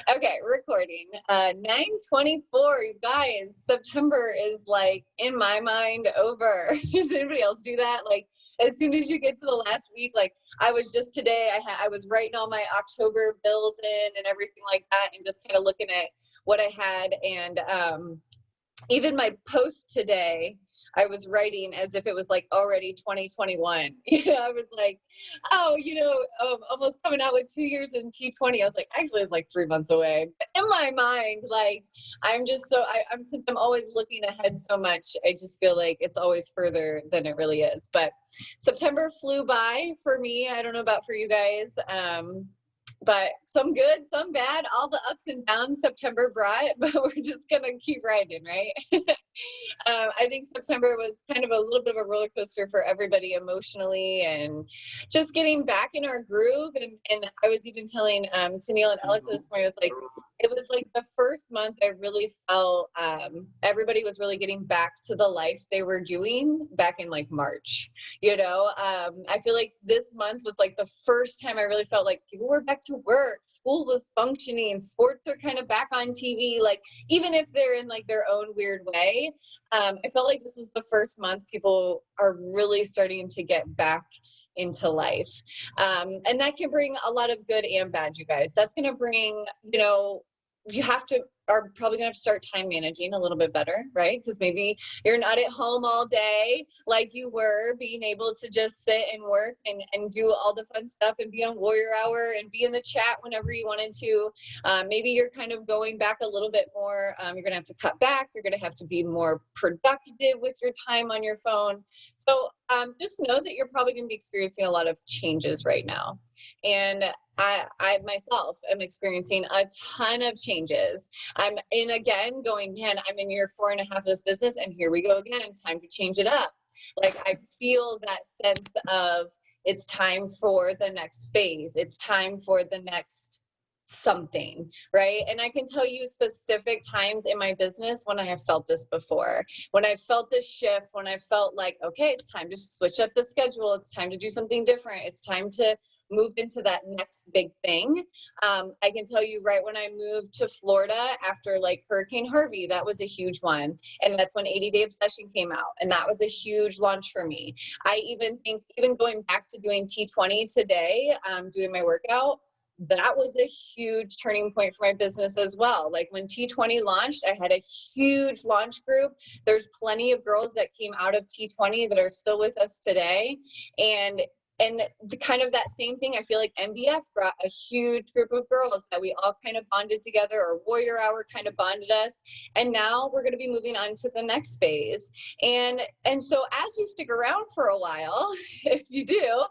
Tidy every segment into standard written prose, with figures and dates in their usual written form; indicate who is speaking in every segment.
Speaker 1: Okay, recording. 9:24, you guys. September is like, in my mind, over. Does anybody else do that? Like, as soon as you get to the last week, like I was just today, I was writing all my October bills in and everything like that, and just kind of looking at what I had, and even my post today, I was writing as if it was like already 2021. I was like, oh, almost coming out with 2 years in T20. I was like, actually, it's like 3 months away. But in my mind, like, I'm just so, since I'm always looking ahead so much, I just feel like it's always further than it really is. But September flew by for me. I don't know about for you guys. But some good, some bad, all the ups and downs September brought, but we're just going to keep riding, right? I think September was kind of a little bit of a roller coaster for everybody emotionally, and just getting back in our groove. And I was even telling Tennille and Alec this morning, it was like the first month I really felt everybody was really getting back to the life they were doing back in like March. I feel like this month was like the first time I really felt like people were back to work, school was functioning, sports are kind of back on TV, like even if they're in like their own weird way. I felt like this was the first month people are really starting to get back into life. And that can bring a lot of good and bad, you guys. That's going to bring, you are probably going to have to start time managing a little bit better, right? Because maybe you're not at home all day like you were, being able to just sit and work and do all the fun stuff and be on Warrior Hour and be in the chat whenever you wanted to. Maybe you're kind of going back a little bit more. You're going to have to cut back. You're going to have to be more productive with your time on your phone. So just know that you're probably going to be experiencing a lot of changes right now. And I myself am experiencing a ton of changes. I'm again going, man, I'm in year 4.5 of this business, and here we go again, time to change it up. Like, I feel that sense of it's time for the next phase. It's time for the next something, right? And I can tell you specific times in my business when I have felt this before, when I felt this shift, when I felt like, okay, it's time to switch up the schedule. It's time to do something different. It's time to move into that next big thing. I can tell you, right when I moved to Florida after like Hurricane Harvey, that was a huge one. And that's when 80 Day Obsession came out. And that was a huge launch for me. I even think, even going back to doing T20 today, doing my workout, that was a huge turning point for my business as well. Like when T20 launched, I had a huge launch group. There's plenty of girls that came out of T20 that are still with us today. And the kind of that same thing, I feel like MBF brought a huge group of girls that we all kind of bonded together, or Warrior Hour kind of bonded us. And now we're going to be moving on to the next phase. And so as you stick around for a while, if you do,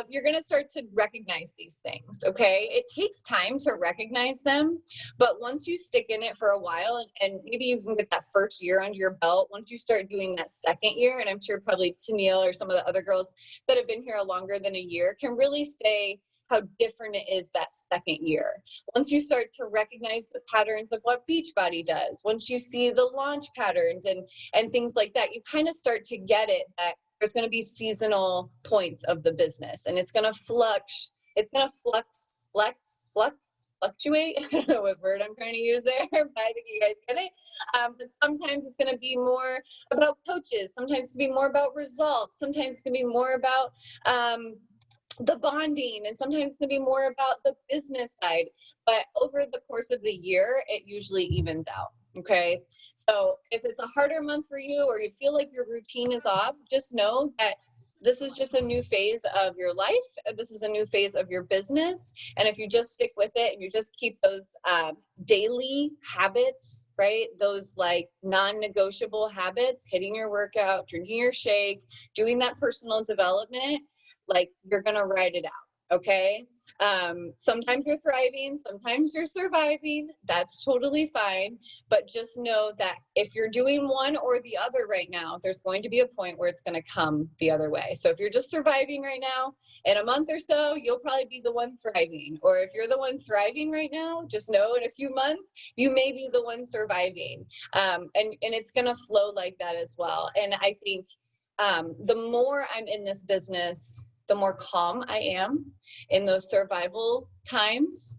Speaker 1: you're going to start to recognize these things, okay? It takes time to recognize them, but once you stick in it for a while, and maybe you can get that first year under your belt, once you start doing that second year, and I'm sure probably Tennille or some of the other girls that have been here longer than a year can really say how different it is that second year. Once you start to recognize the patterns of what Beachbody does, once you see the launch patterns and things like that, you kind of start to get it that there's going to be seasonal points of the business, and it's going to fluctuate. I don't know what word I'm trying to use there, but I think you guys get it. But sometimes it's going to be more about coaches. Sometimes it's going to be more about results. Sometimes it's going to be more about the bonding, and sometimes it's going to be more about the business side. But over the course of the year, it usually evens out. Okay. So if it's a harder month for you, or you feel like your routine is off, just know that this is just a new phase of your life. This is a new phase of your business. And if you just stick with it and you just keep those daily habits, right? Those like non-negotiable habits, hitting your workout, drinking your shake, doing that personal development, like you're going to ride it out. Okay. Sometimes you're thriving, sometimes you're surviving. That's totally fine. But just know that if you're doing one or the other right now, there's going to be a point where it's going to come the other way. So if you're just surviving right now, in a month or so, you'll probably be the one thriving. Or if you're the one thriving right now, just know in a few months, you may be the one surviving. And it's going to flow like that as well. And I think the more I'm in this business, the more calm I am in those survival times.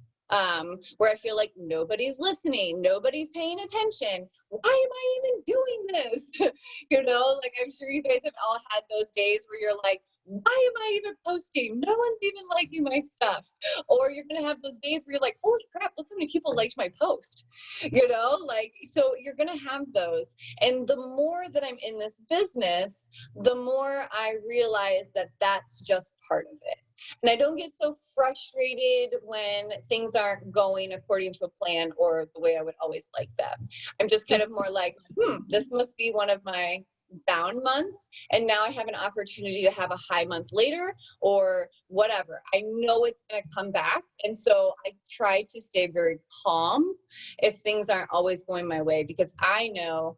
Speaker 1: where I feel like nobody's listening, nobody's paying attention. Why am I even doing this? You know, like I'm sure you guys have all had those days where you're like, why am I even posting? No one's even liking my stuff. Or you're going to have those days where you're like, holy crap, look how many people liked my post. You know, like, so you're going to have those. And the more that I'm in this business, the more I realize that that's just part of it. And I don't get so frustrated when things aren't going according to a plan or the way I would always like them. I'm just kind of more like, this must be one of my down months, and now I have an opportunity to have a high month later or whatever. I know it's going to come back, and so I try to stay very calm if things aren't always going my way, because I know,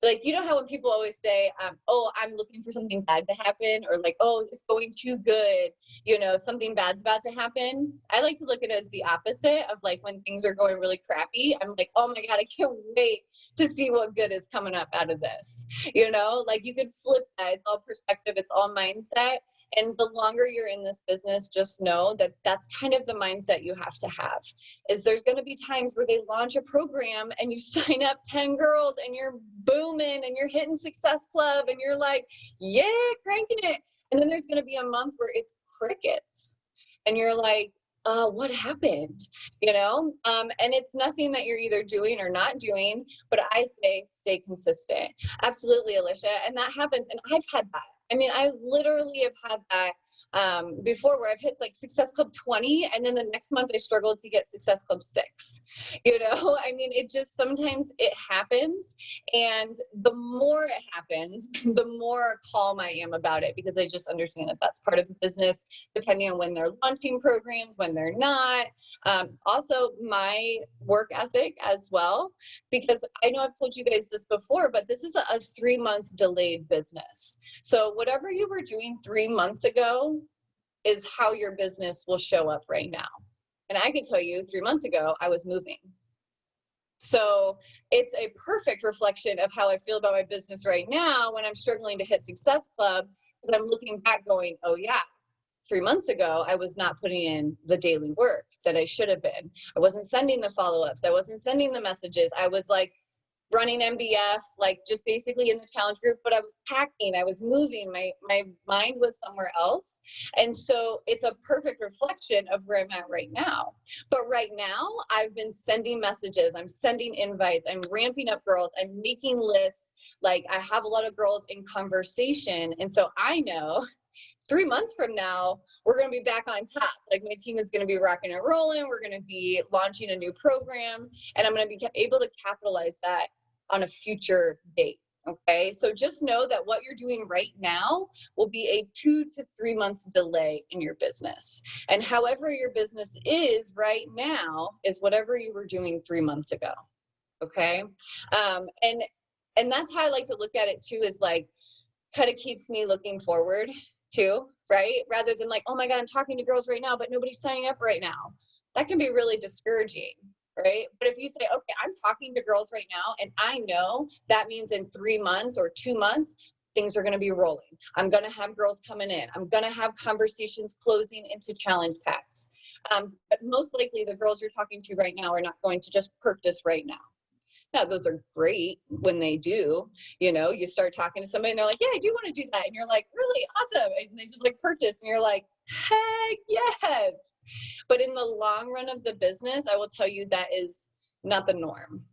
Speaker 1: like, you know how when people always say, oh, I'm looking for something bad to happen, or like, oh, it's going too good, you know, something bad's about to happen. I like to look at it as the opposite of, like, when things are going really crappy, I'm like, oh my God, I can't wait to see what good is coming up out of this. You know, like, you could flip that. It's all perspective, it's all mindset. And the longer you're in this business, just know that that's kind of the mindset you have to have. Is there's going to be times where they launch a program and you sign up 10 girls and you're booming and you're hitting Success Club and you're like, yeah, cranking it. And then there's going to be a month where it's crickets and you're like, what happened? You know, and it's nothing that you're either doing or not doing, but I say stay consistent. Absolutely, Alicia. And that happens. And I've had that. I mean, I literally have had that before, where I've hit like Success Club 20, and then the next month I struggled to get Success Club 6. You know, I mean, it just, sometimes it happens, and the more it happens, the more calm I am about it, because I just understand that that's part of the business, depending on when they're launching programs, when they're not. Also, my work ethic as well, because I know I've told you guys this before, but this is a 3-month delayed business. So whatever you were doing 3 months ago is how your business will show up right now. And I can tell you 3 months ago, I was moving. So it's a perfect reflection of how I feel about my business right now when I'm struggling to hit Success Club, because I'm looking back going, oh yeah, 3 months ago, I was not putting in the daily work that I should have been. I wasn't sending the follow-ups. I wasn't sending the messages. I was like running MBF, like just basically in the challenge group, but I was packing, I was moving, my mind was somewhere else. And so it's a perfect reflection of where I'm at right now. But right now, I've been sending messages, I'm sending invites, I'm ramping up girls, I'm making lists. Like, I have a lot of girls in conversation. And so I know 3 months from now, we're going to be back on top. Like, my team is going to be rocking and rolling. We're going to be launching a new program, and I'm going to be able to capitalize that on a future date. Okay. So just know that what you're doing right now will be a 2 to 3 month delay in your business. And however your business is right now is whatever you were doing 3 months ago. Okay. And that's how I like to look at it too, is like, kind of keeps me looking forward too, right? Rather than like, oh my God, I'm talking to girls right now, but nobody's signing up right now. That can be really discouraging, right? But if you say, okay, I'm talking to girls right now, and I know that means in 3 months or 2 months, things are going to be rolling. I'm going to have girls coming in. I'm going to have conversations closing into challenge packs. But most likely the girls you're talking to right now are not going to just purchase right now. Now, those are great when they do. You know, you start talking to somebody and they're like, yeah, I do want to do that. And you're like, really awesome. And they just like purchase, and you're like, heck yes. But in the long run of the business, I will tell you that is not the norm.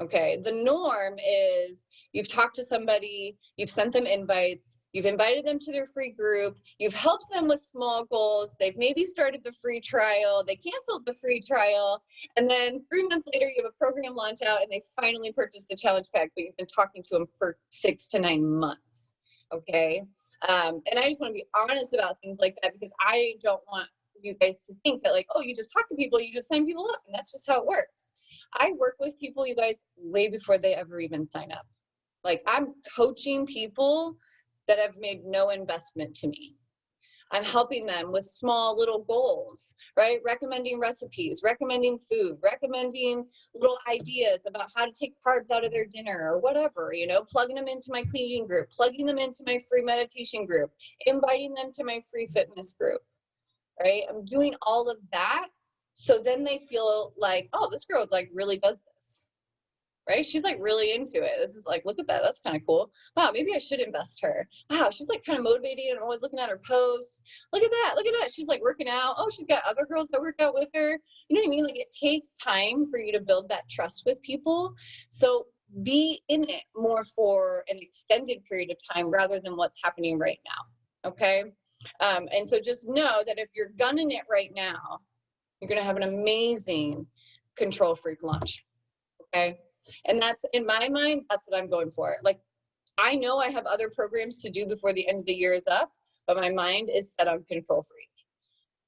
Speaker 1: Okay. The norm is you've talked to somebody, you've sent them invites, you've invited them to their free group, you've helped them with small goals, they've maybe started the free trial, they canceled the free trial, and then 3 months later, you have a program launch out and they finally purchased the challenge pack, but you've been talking to them for 6 to 9 months. Okay. And I just want to be honest about things like that, because I don't want you guys to think that like, oh, you just talk to people, you just sign people up, and that's just how it works. I work with people, you guys, way before they ever even sign up. Like, I'm coaching people that have made no investment to me. I'm helping them with small little goals, right? Recommending recipes, recommending food, recommending little ideas about how to take carbs out of their dinner or whatever, you know, plugging them into my clean eating group, plugging them into my free meditation group, inviting them to my free fitness group, right? I'm doing all of that So then they feel like, oh, this girl like really does this, right? She's like really into it. This is like, look at that. That's kind of cool. Wow, maybe I should invest her. Wow, she's like kind of motivated and always looking at her posts. Look at that. Look at that. She's like working out. Oh, she's got other girls that work out with her. You know what I mean? Like it takes time for you to build that trust with people. So be in it more for an extended period of time rather than what's happening right now. Okay. And so just know that if you're gunning it right now, you're going to have an amazing control freak launch. Okay. And that's, in my mind, that's what I'm going for. Like, I know I have other programs to do before the end of the year is up, but my mind is set on control freak.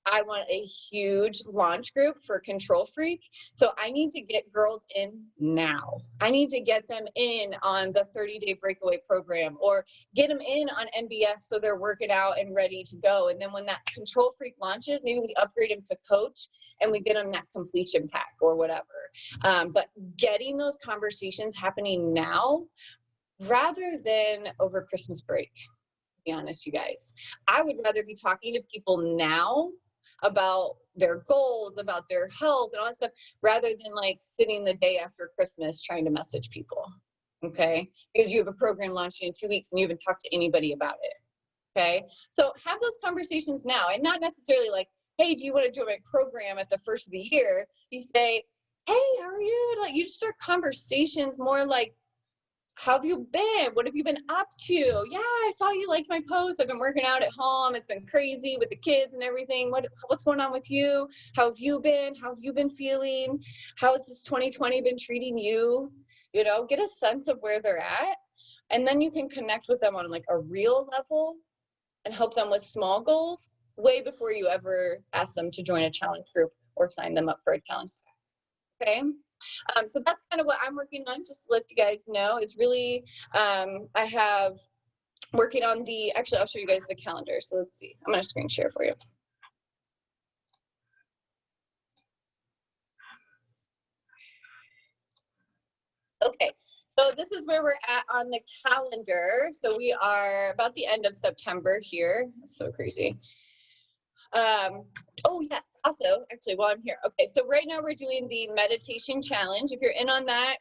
Speaker 1: I want a huge launch group for control freak. So I need to get girls in now. I need to get them in on the 30-day breakaway program, or get them in on MBF so they're working out and ready to go. And then when that control freak launches, maybe we upgrade them to coach and we get them that completion pack or whatever. But getting those conversations happening now rather than over Christmas break, to be honest, you guys. I would rather be talking to people now about their goals, about their health and all that stuff, rather than like sitting the day after Christmas trying to message people. Okay. Because you have a program launching in 2 weeks and you haven't talked to anybody about it. Okay. So have those conversations now, and not necessarily like, hey, do you want to join my program at the first of the year? You say, hey, how are you? Like, you just start conversations more like, how have you been? What have you been up to? Yeah, I saw you liked my post. I've been working out at home. It's been crazy with the kids and everything. What's going on with you? How have you been? How have you been feeling? How has this 2020 been treating you? You know, get a sense of where they're at. And then you can connect with them on like a real level and help them with small goals way before you ever ask them to join a challenge group or sign them up for a challenge. Okay. So that's kind of what I'm working on, just to let you guys know, is really, I have working on the, actually, I'll show you guys the calendar. So let's see, I'm going to screen share for you. Okay, so this is where we're at on the calendar. So we are about the end of September here. It's so crazy. Oh yes, also, actually, while I'm here. Okay, so right now we're doing the meditation challenge. If you're in on that,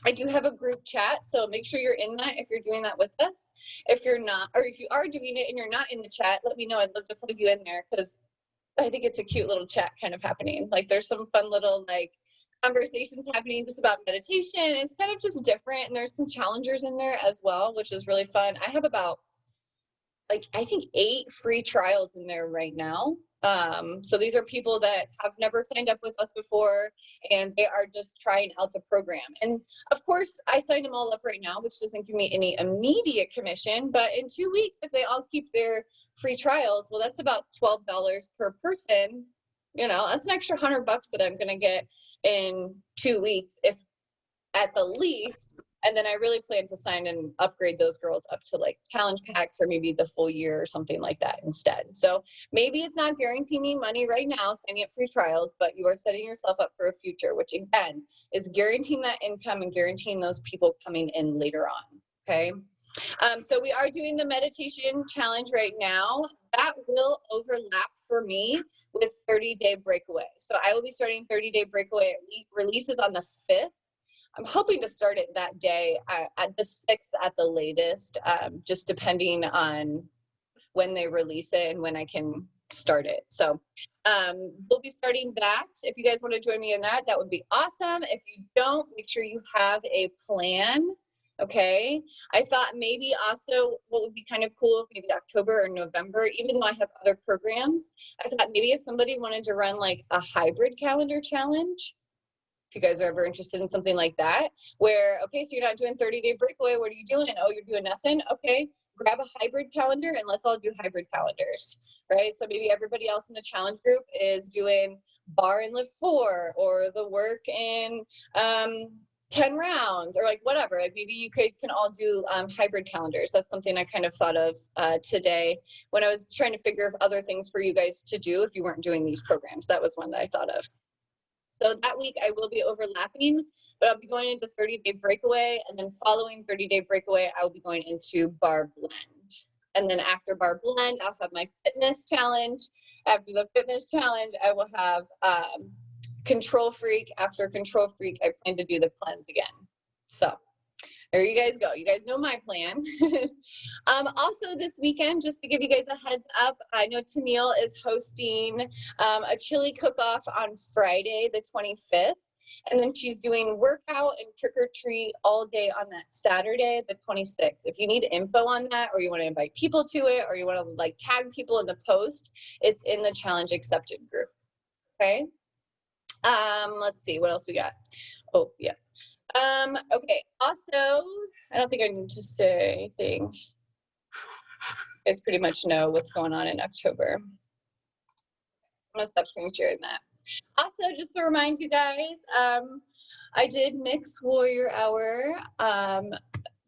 Speaker 1: I do have a group chat, so make sure you're in that if you're doing that with us. If you're not, or if you are doing it and you're not in the chat, let me know. I'd love to plug you in there, because I think it's a cute little chat kind of happening. Like there's some fun little like conversations happening just about meditation. It's kind of just different, and there's some challengers in there as well, which is really fun. I have about like, I think 8 free trials in there right now. So these are people that have never signed up with us before, and they are just trying out the program. And of course, I signed them all up right now, which doesn't give me any immediate commission, but in 2 weeks, if they all keep their free trials, well, that's about $12 per person. You know, that's an extra $100 that I'm going to get in 2 weeks, if at the least. And then I really plan to sign and upgrade those girls up to like challenge packs, or maybe the full year or something like that instead. So maybe it's not guaranteeing money right now, signing up free trials, but you are setting yourself up for a future, which again is guaranteeing that income and guaranteeing those people coming in later on. Okay. So we are doing the meditation challenge right now. That will overlap for me with 30-day breakaway. So I will be starting 30-day breakaway. It releases on the 5th. I'm hoping to start it that day, at the 6th at the latest, just depending on when they release it and when I can start it. So we'll be starting that. If you guys want to join me in that, that would be awesome. If you don't, make sure you have a plan. Okay. I thought maybe also what would be kind of cool if maybe October or November, even though I have other programs, I thought maybe if somebody wanted to run like a hybrid calendar challenge, if you guys are ever interested in something like that, where, okay, so you're not doing 30-day breakaway, what are you doing? Oh, you're doing nothing? Okay, grab a hybrid calendar and let's all do hybrid calendars, right? So maybe everybody else in the challenge group is doing bar and lift 4, or the work in 10 rounds, or like whatever. Like maybe you guys can all do hybrid calendars. That's something I kind of thought of today when I was trying to figure out other things for you guys to do if you weren't doing these programs. That was one that I thought of. So that week I will be overlapping, but I'll be going into 30-day breakaway, and then following 30-day breakaway, I will be going into bar blend. And then after bar blend, I'll have my fitness challenge. After the fitness challenge, I will have Control Freak. After Control Freak, I plan to do the cleanse again. So there you guys go. You guys know my plan. Also this weekend, just to give you guys a heads up, I know Tennille is hosting a chili cook-off on Friday, the 25th. And then she's doing workout and trick or treat all day on that Saturday, the 26th. If you need info on that, or you want to invite people to it, or you want to like tag people in the post, it's in the challenge accepted group. Okay. Let's see what else we got. Oh yeah. Okay. Also, I don't think I need to say anything. You guys pretty much know what's going on in October. I'm gonna stop screen sharing that. Also, just to remind you guys, I did mix Warrior Hour.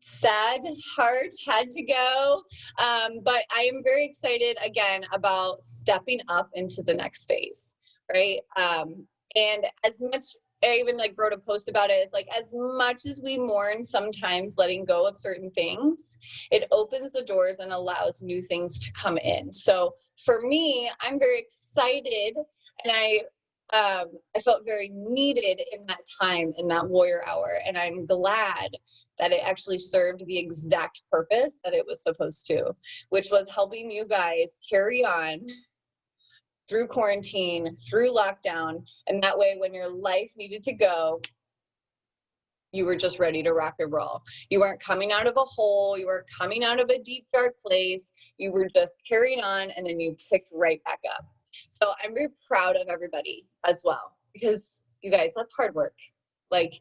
Speaker 1: Sad heart had to go, but I am very excited again about stepping up into the next phase, right? And as much, I even like wrote a post about it. It's like, as much as we mourn sometimes letting go of certain things, it opens the doors and allows new things to come in. So for me, I'm very excited, and I felt very needed in that time, in that Warrior Hour, and I'm glad that it actually served the exact purpose that it was supposed to, which was helping you guys carry on through quarantine, through lockdown, and that way when your life needed to go, you were just ready to rock and roll. You weren't coming out of a hole, you weren't coming out of a deep, dark place, you were just carrying on, and then you picked right back up. So I'm very proud of everybody as well, because you guys, that's hard work. Like,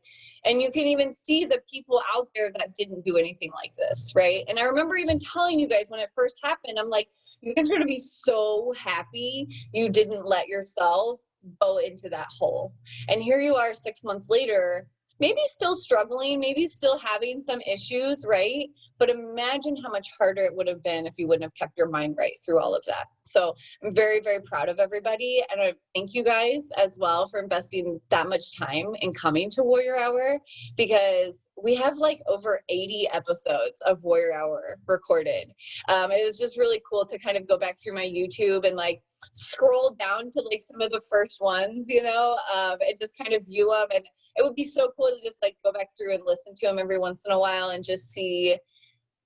Speaker 1: and you can even see the people out there that didn't do anything like this, right? And I remember even telling you guys when it first happened, I'm like, you guys are gonna be so happy you didn't let yourself go into that hole. And here you are 6 months later, maybe still struggling, maybe still having some issues, right? But imagine how much harder it would have been if you wouldn't have kept your mind right through all of that. So I'm very, very proud of everybody. And I thank you guys as well for investing that much time in coming to Warrior Hour, because we have like over 80 episodes of Warrior Hour recorded. It was just really cool to kind of go back through my YouTube and like scroll down to like some of the first ones, you know, and just kind of view them. And it would be so cool to just like go back through and listen to them every once in a while and just see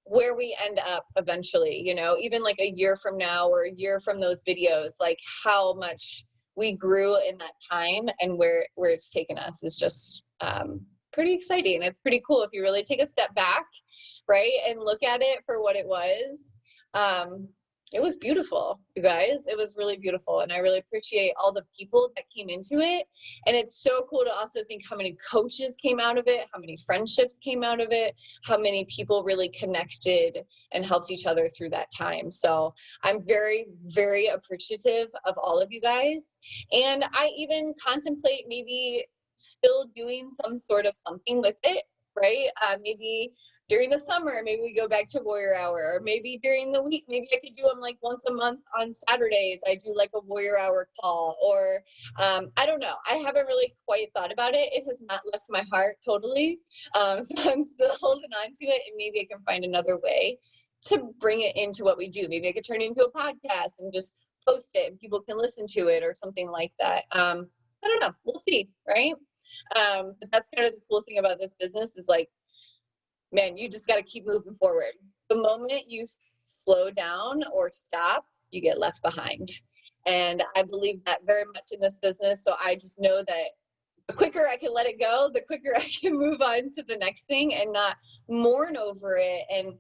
Speaker 1: where we end up eventually, you know, even like a year from now or a year from those videos, like how much we grew in that time and where it's taken us is just pretty exciting. It's pretty cool if you really take a step back, right, and look at it for what it was. It was beautiful, you guys. It was really beautiful. And I really appreciate all the people that came into it. And it's so cool to also think how many coaches came out of it, how many friendships came out of it, how many people really connected and helped each other through that time. So I'm very, very appreciative of all of you guys. And I even contemplate maybe still doing some sort of something with it, right? Maybe during the summer, maybe we go back to Warrior Hour, or maybe during the week, maybe I could do them like once a month on Saturdays. I do like a Warrior Hour call, or I don't know. I haven't really quite thought about it. It has not left my heart totally. So I'm still holding on to it, and maybe I can find another way to bring it into what we do. Maybe I could turn it into a podcast and just post it and people can listen to it or something like that. I don't know. We'll see, right? But that's kind of the cool thing about this business is like, man, you just got to keep moving forward. The moment you slow down or stop, you get left behind. And I believe that very much in this business. So I just know that the quicker I can let it go, the quicker I can move on to the next thing and not mourn over it and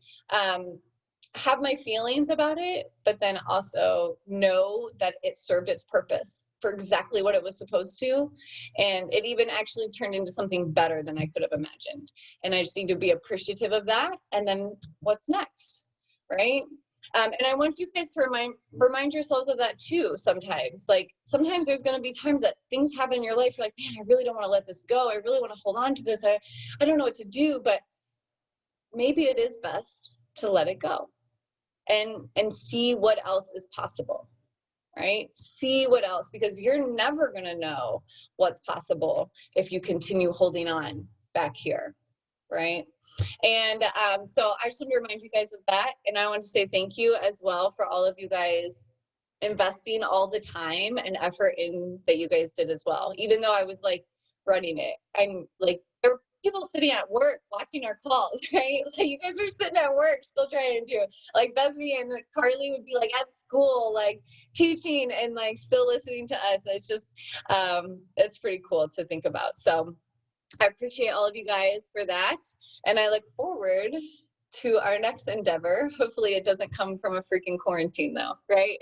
Speaker 1: have my feelings about it, but then also know that it served its purpose for exactly what it was supposed to. And it even actually turned into something better than I could have imagined. And I just need to be appreciative of that. And then what's next, right? And I want you guys to remind yourselves of that too sometimes. Like sometimes there's going to be times that things happen in your life. You're like, man, I really don't want to let this go. I really want to hold on to this. I don't know what to do, but maybe it is best to let it go and see what else is possible. Right? See what else, because you're never going to know what's possible if you continue holding on back here. Right? And so I just want to remind you guys of that. And I want to say thank you as well for all of you guys investing all the time and effort in that you guys did as well. Even though I was like running it, and like there were people sitting at work watching our calls, right? Like you guys are sitting at work still trying to do, like Bethany and Carly would be like at school, like teaching and like still listening to us. It's just, it's pretty cool to think about. So I appreciate all of you guys for that. And I look forward to our next endeavor. Hopefully it doesn't come from a freaking quarantine though, right?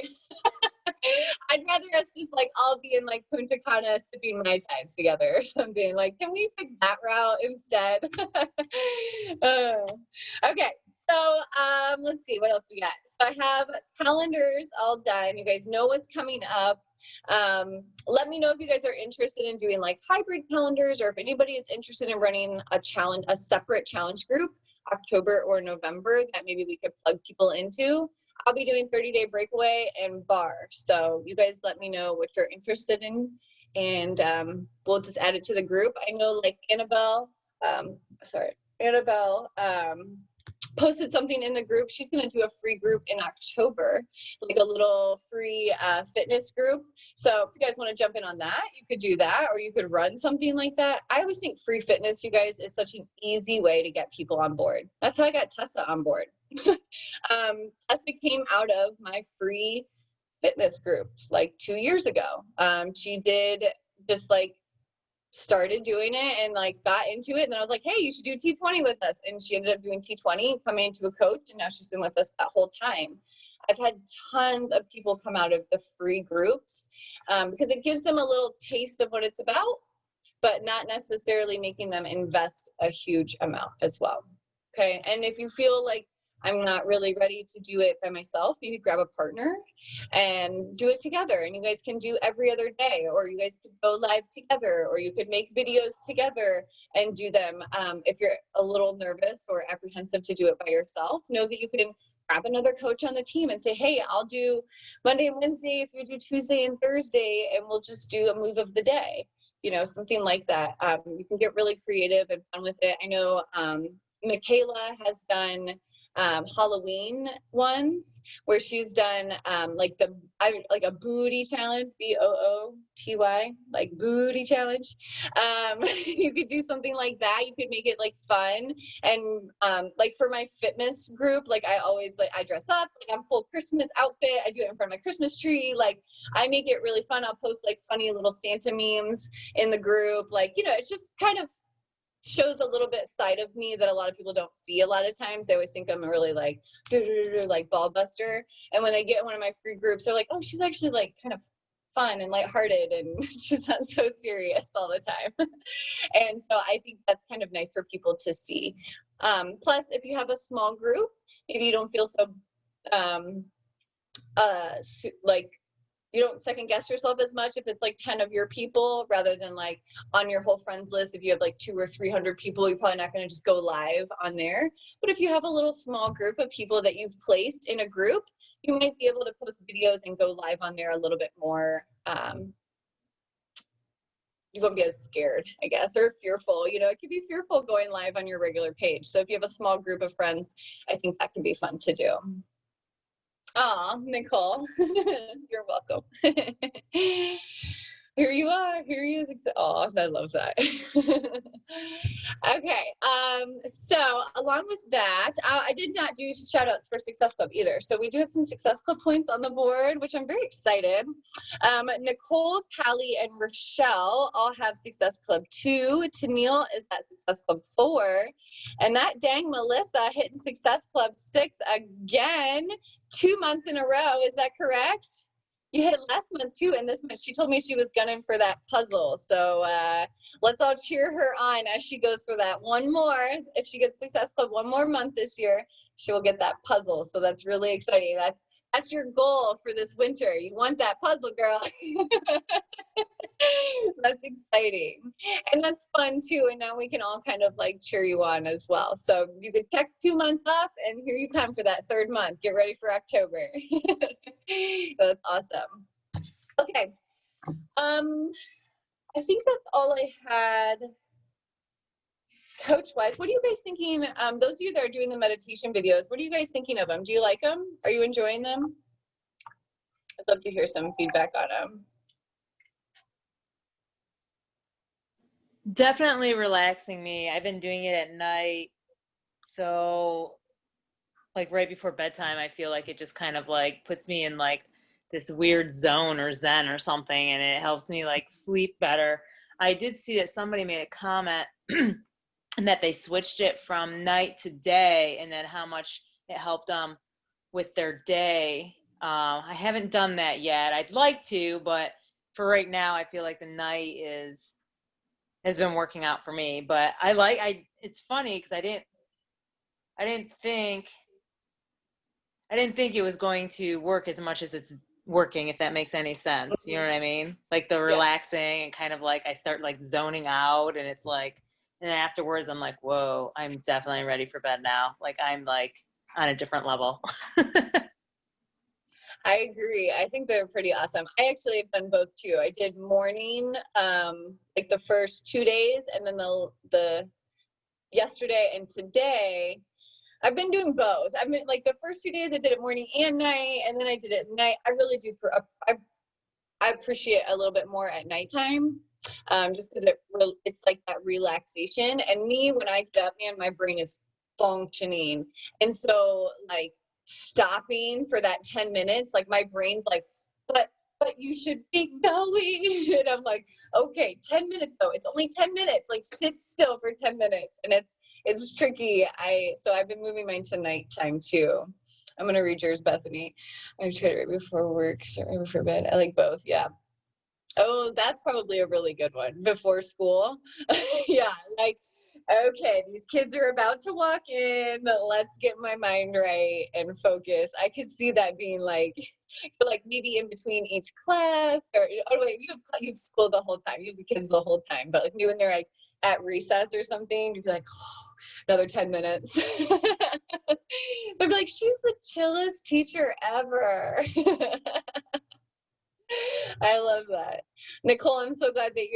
Speaker 1: I'd rather us just like all be in like Punta Cana sipping Mai Tais together or something. Like, can we pick that route instead? Okay, so let's see what else we got. So I have calendars all done. You guys know what's coming up. Let me know if you guys are interested in doing like hybrid calendars, or if anybody is interested in running a challenge, a separate challenge group, October or November, that maybe we could plug people into. I'll be doing 30-day breakaway and bar. So you guys let me know what you're interested in, and we'll just add it to the group. I know like Annabelle posted something in the group. She's going to do a free group in October, like a little free fitness group. So if you guys want to jump in on that, you could do that, or you could run something like that. I always think free fitness, you guys, is such an easy way to get people on board. That's how I got Tessa on board. Tessa came out of my free fitness group like 2 years ago. She did just like started doing it and like got into it, and then I was like, hey, you should do T20 with us, and she ended up doing T20, coming into a coach, and now she's been with us that whole time. I've had tons of people come out of the free groups because it gives them a little taste of what it's about, but not necessarily making them invest a huge amount as well. Okay, and if you feel like I'm not really ready to do it by myself, maybe grab a partner and do it together, and you guys can do every other day, or you guys could go live together, or you could make videos together and do them. If you're a little nervous or apprehensive to do it by yourself, know that you can grab another coach on the team and say, hey, I'll do Monday and Wednesday if you do Tuesday and Thursday, and we'll just do a move of the day, you know, something like that. You can get really creative and fun with it. I know Michaela has done Halloween ones where she's done like a booty challenge, BOOTY, like booty challenge. You could do something like that. You could make it like fun, and like for my fitness group, like I always like I dress up, like I'm full Christmas outfit. I do it in front of my Christmas tree. Like I make it really fun. I'll post like funny little Santa memes in the group. Like, you know, it's just kind of shows a little bit side of me that a lot of people don't see a lot of times. They always think I'm really like ball buster, and when they get one of my free groups, they're like, oh, she's actually like kind of fun and lighthearted, and she's not so serious all the time. And so I think that's kind of nice for people to see. Plus, if you have a small group, maybe you don't feel so like you don't second guess yourself as much if it's like 10 of your people rather than like on your whole friends list. If you have like 200 or 300 people, you're probably not going to just go live on there. But if you have a little small group of people that you've placed in a group, you might be able to post videos and go live on there a little bit more. You won't be as scared, I guess, or fearful. You know, it could be fearful going live on your regular page. So if you have a small group of friends, I think that can be fun to do. Aw, Nicole, you're welcome. Here you are. Here he is. Oh, I love that. Okay. So along with that, I did not do shout outs for Success Club either. So we do have some Success Club points on the board, which I'm very excited. Nicole, Callie, and Rochelle all have Success Club 2. Tennille is at Success Club 4. And that dang Melissa hitting Success Club 6 again, 2 months in a row. Is that correct? You hit last month too, and this month she told me she was gunning for that puzzle. So let's all cheer her on as she goes for that one more. If she gets Success Club one more month this year, she will get that puzzle. So that's really exciting. That's your goal for this winter. You want that puzzle, girl. That's exciting. And that's fun too. And now we can all kind of like cheer you on as well. So you could check 2 months off, and here you come for that 3rd month. Get ready for October. That's awesome. Okay. I think that's all I had coach-wise. What are you guys thinking? Those of you that are doing the meditation videos, what are you guys thinking of them? Do you like them? Are you enjoying them? I'd love to hear some feedback on them.
Speaker 2: Definitely relaxing me. I've been doing it at night. So like right before bedtime, I feel like it just kind of like puts me in like this weird zone or zen or something, and it helps me like sleep better. I did see that somebody made a comment and that they switched it from night to day, and then how much it helped them with their day. I haven't done that yet. I'd like to, but for right now, I feel like the night has been working out for me. But it's funny because I didn't think it was going to work as much as it's working, if that makes any sense. You know what I mean? Like the relaxing and kind of like I start like zoning out, and it's like, and then afterwards I'm like, whoa, I'm definitely ready for bed now. Like I'm like on a different level.
Speaker 1: I agree. I think they're pretty awesome. I actually have done both too. I did morning, like the first 2 days, and then the yesterday and today, I've been doing both. I've been like the first 2 days I did it morning and night, and then I did it at night. I really do. I appreciate a little bit more at nighttime, just because it's like that relaxation. And me, when I get up, man, my brain is functioning, and so like stopping for that 10 minutes, like my brain's like, but you should be going, and I'm like, okay, 10 minutes though. It's only 10 minutes. Like sit still for 10 minutes, and it's tricky. So I've been moving mine to nighttime too. I'm gonna read yours, Bethany. I tried it right before work, start right before bed. I like both, yeah. Oh, that's probably a really good one. Before school. Yeah, like, okay, these kids are about to walk in. Let's get my mind right and focus. I could see that being like maybe in between each class, or oh wait, you've school the whole time. You have the kids the whole time, but like maybe when they're like at recess or something, you'd be like, oh, another 10 minutes. They'd be like, she's the chillest teacher ever. I love that. Nicole, I'm so glad that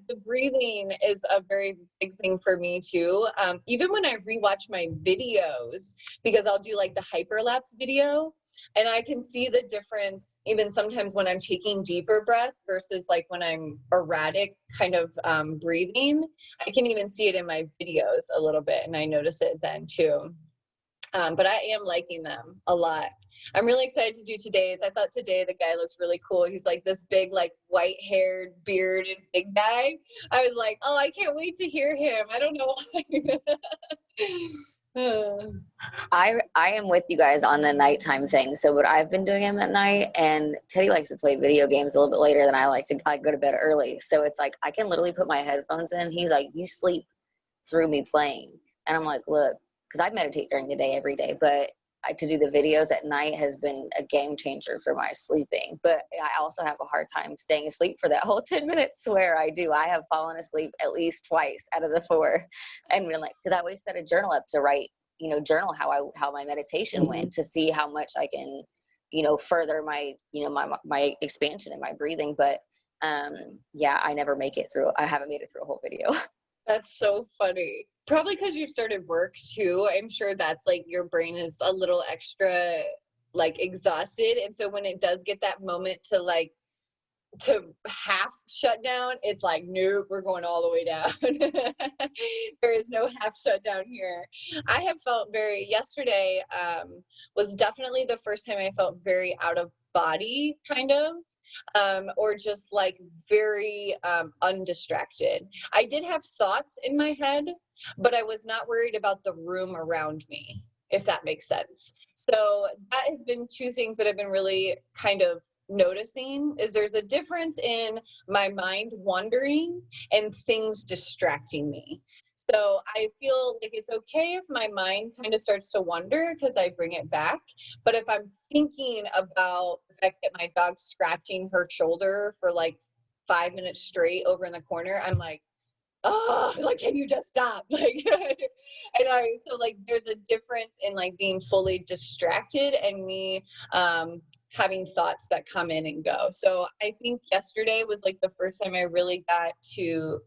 Speaker 1: the breathing is a very big thing for me too. Even when I rewatch my videos, because I'll do like the hyperlapse video, and I can see the difference even sometimes when I'm taking deeper breaths versus like when I'm erratic kind of breathing. I can even see it in my videos a little bit, and I notice it then too. But I am liking them a lot. I'm really excited to do today's. I thought today the guy looked really cool. He's like this big, like white-haired, bearded, big guy. I was like, oh, I can't wait to hear him. I don't know why.
Speaker 3: I am with you guys on the nighttime thing. So what I've been doing him at night, and Teddy likes to play video games a little bit later than I like to. I go to bed early, so it's like I can literally put my headphones in. He's like, you sleep through me playing, and I'm like, look, because I meditate during the day every day, but to do the videos at night has been a game changer for my sleeping. But I also have a hard time staying asleep for that whole 10 minutes. Swear I do. I have fallen asleep at least twice out of the 4, and been like, because I always set a journal up to write, journal how my meditation went, to see how much I can, further my, my expansion and my breathing. But yeah, I never make it through. I haven't made it through a whole video.
Speaker 1: That's so funny. Probably because you've started work too. I'm sure that's like your brain is a little extra like exhausted. And so when it does get that moment to half shut down, it's like, nope, we're going all the way down. There is no half shutdown here. I have felt yesterday was definitely the first time I felt very out of body, kind of, or just like very undistracted. I did have thoughts in my head, but I was not worried about the room around me, if that makes sense. So that has been two things that I've been really kind of noticing, is there's a difference in my mind wandering and things distracting me. So I feel like it's okay if my mind kind of starts to wander because I bring it back. But if I'm thinking about the fact that my dog's scratching her shoulder for like 5 minutes straight over in the corner, I'm like, oh, like, can you just stop? Like, so like, there's a difference in like being fully distracted and me having thoughts that come in and go. So I think yesterday was like the first time I really got to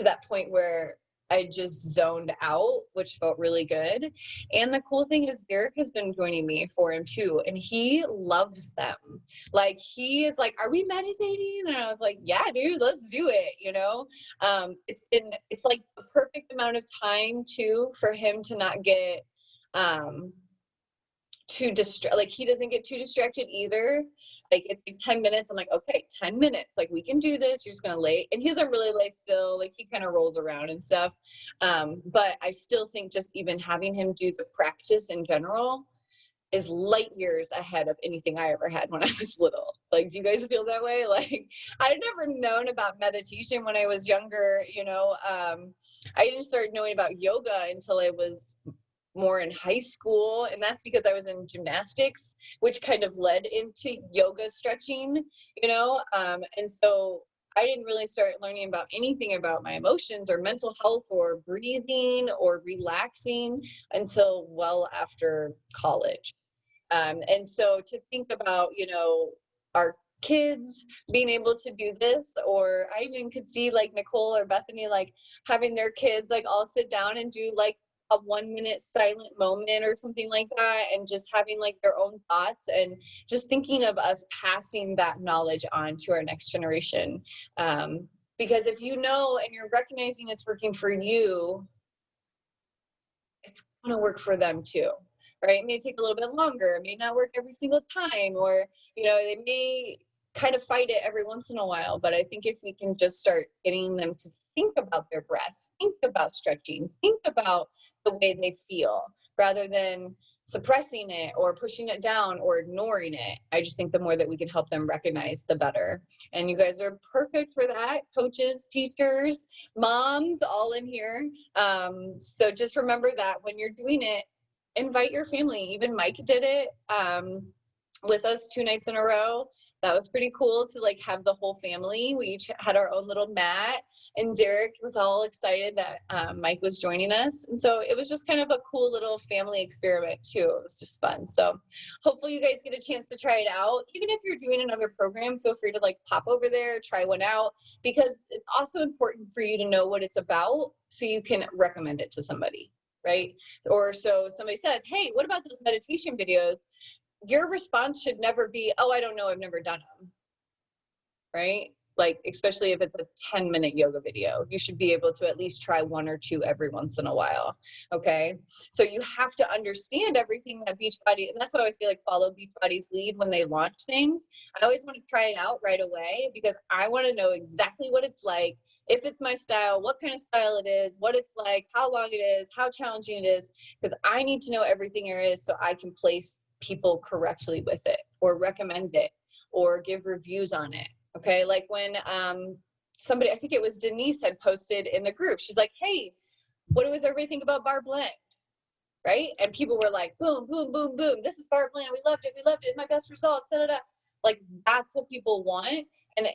Speaker 1: that point where I just zoned out, which felt really good. And the cool thing is Derek has been joining me for him too, and he loves them. Like he is like, "Are we meditating?" And I was like, "Yeah, dude, let's do it." You know, it's like the perfect amount of time too for him to not get too like he doesn't get too distracted either. Like it's like 10 minutes. I'm like, okay, 10 minutes. Like we can do this. You're just gonna lay. And he doesn't really lay still. Like he kind of rolls around and stuff. But I still think just even having him do the practice in general is light years ahead of anything I ever had when I was little. Like, do you guys feel that way? Like I'd never known about meditation when I was younger, you know. I didn't start knowing about yoga until I was more in high school, and that's because I was in gymnastics, which kind of led into yoga stretching, you know. And so I didn't really start learning about anything about my emotions or mental health or breathing or relaxing until well after college. And so to think about, you know, our kids being able to do this, or I even could see like Nicole or Bethany like having their kids like all sit down and do like a 1 minute silent moment or something like that, and just having like their own thoughts, and just thinking of us passing that knowledge on to our next generation. Because if you know and you're recognizing it's working for you, it's going to work for them too, right? It may take a little bit longer. It may not work every single time, or, you know, they may kind of fight it every once in a while. But I think if we can just start getting them to think about their breath, think about stretching, think about the way they feel, rather than suppressing it or pushing it down or ignoring it. I just think the more that we can help them recognize, the better. And you guys are perfect for that. Coaches, teachers, moms, all in here. So just remember that when you're doing it, invite your family. Even Mike did it with us 2 nights in a row. That was pretty cool to like have the whole family. We each had our own little mat, and Derek was all excited that Mike was joining us. And so it was just kind of a cool little family experiment too. It was just fun. So hopefully you guys get a chance to try it out. Even if you're doing another program, feel free to like pop over there, try one out, because it's also important for you to know what it's about so you can recommend it to somebody, right? Or so somebody says, "Hey, what about those meditation videos?" Your response should never be, "Oh, I don't know, I've never done them," right? Like, especially if it's a 10-minute yoga video, you should be able to at least try 1 or 2 every once in a while. Okay. So you have to understand everything that Beachbody, and that's why I always say like follow Beachbody's lead when they launch things. I always want to try it out right away because I want to know exactly what it's like, if it's my style, what kind of style it is, what it's like, how long it is, how challenging it is, because I need to know everything there is so I can place people correctly with it, or recommend it, or give reviews on it. Okay, like when somebody, I think it was Denise, had posted in the group, she's like, "Hey, what does everybody think about Bar Blend?" Right? And people were like, "Boom, boom, boom, boom, this is Bar Blend, we loved it, my best results, da, da, da." Like that's what people want. And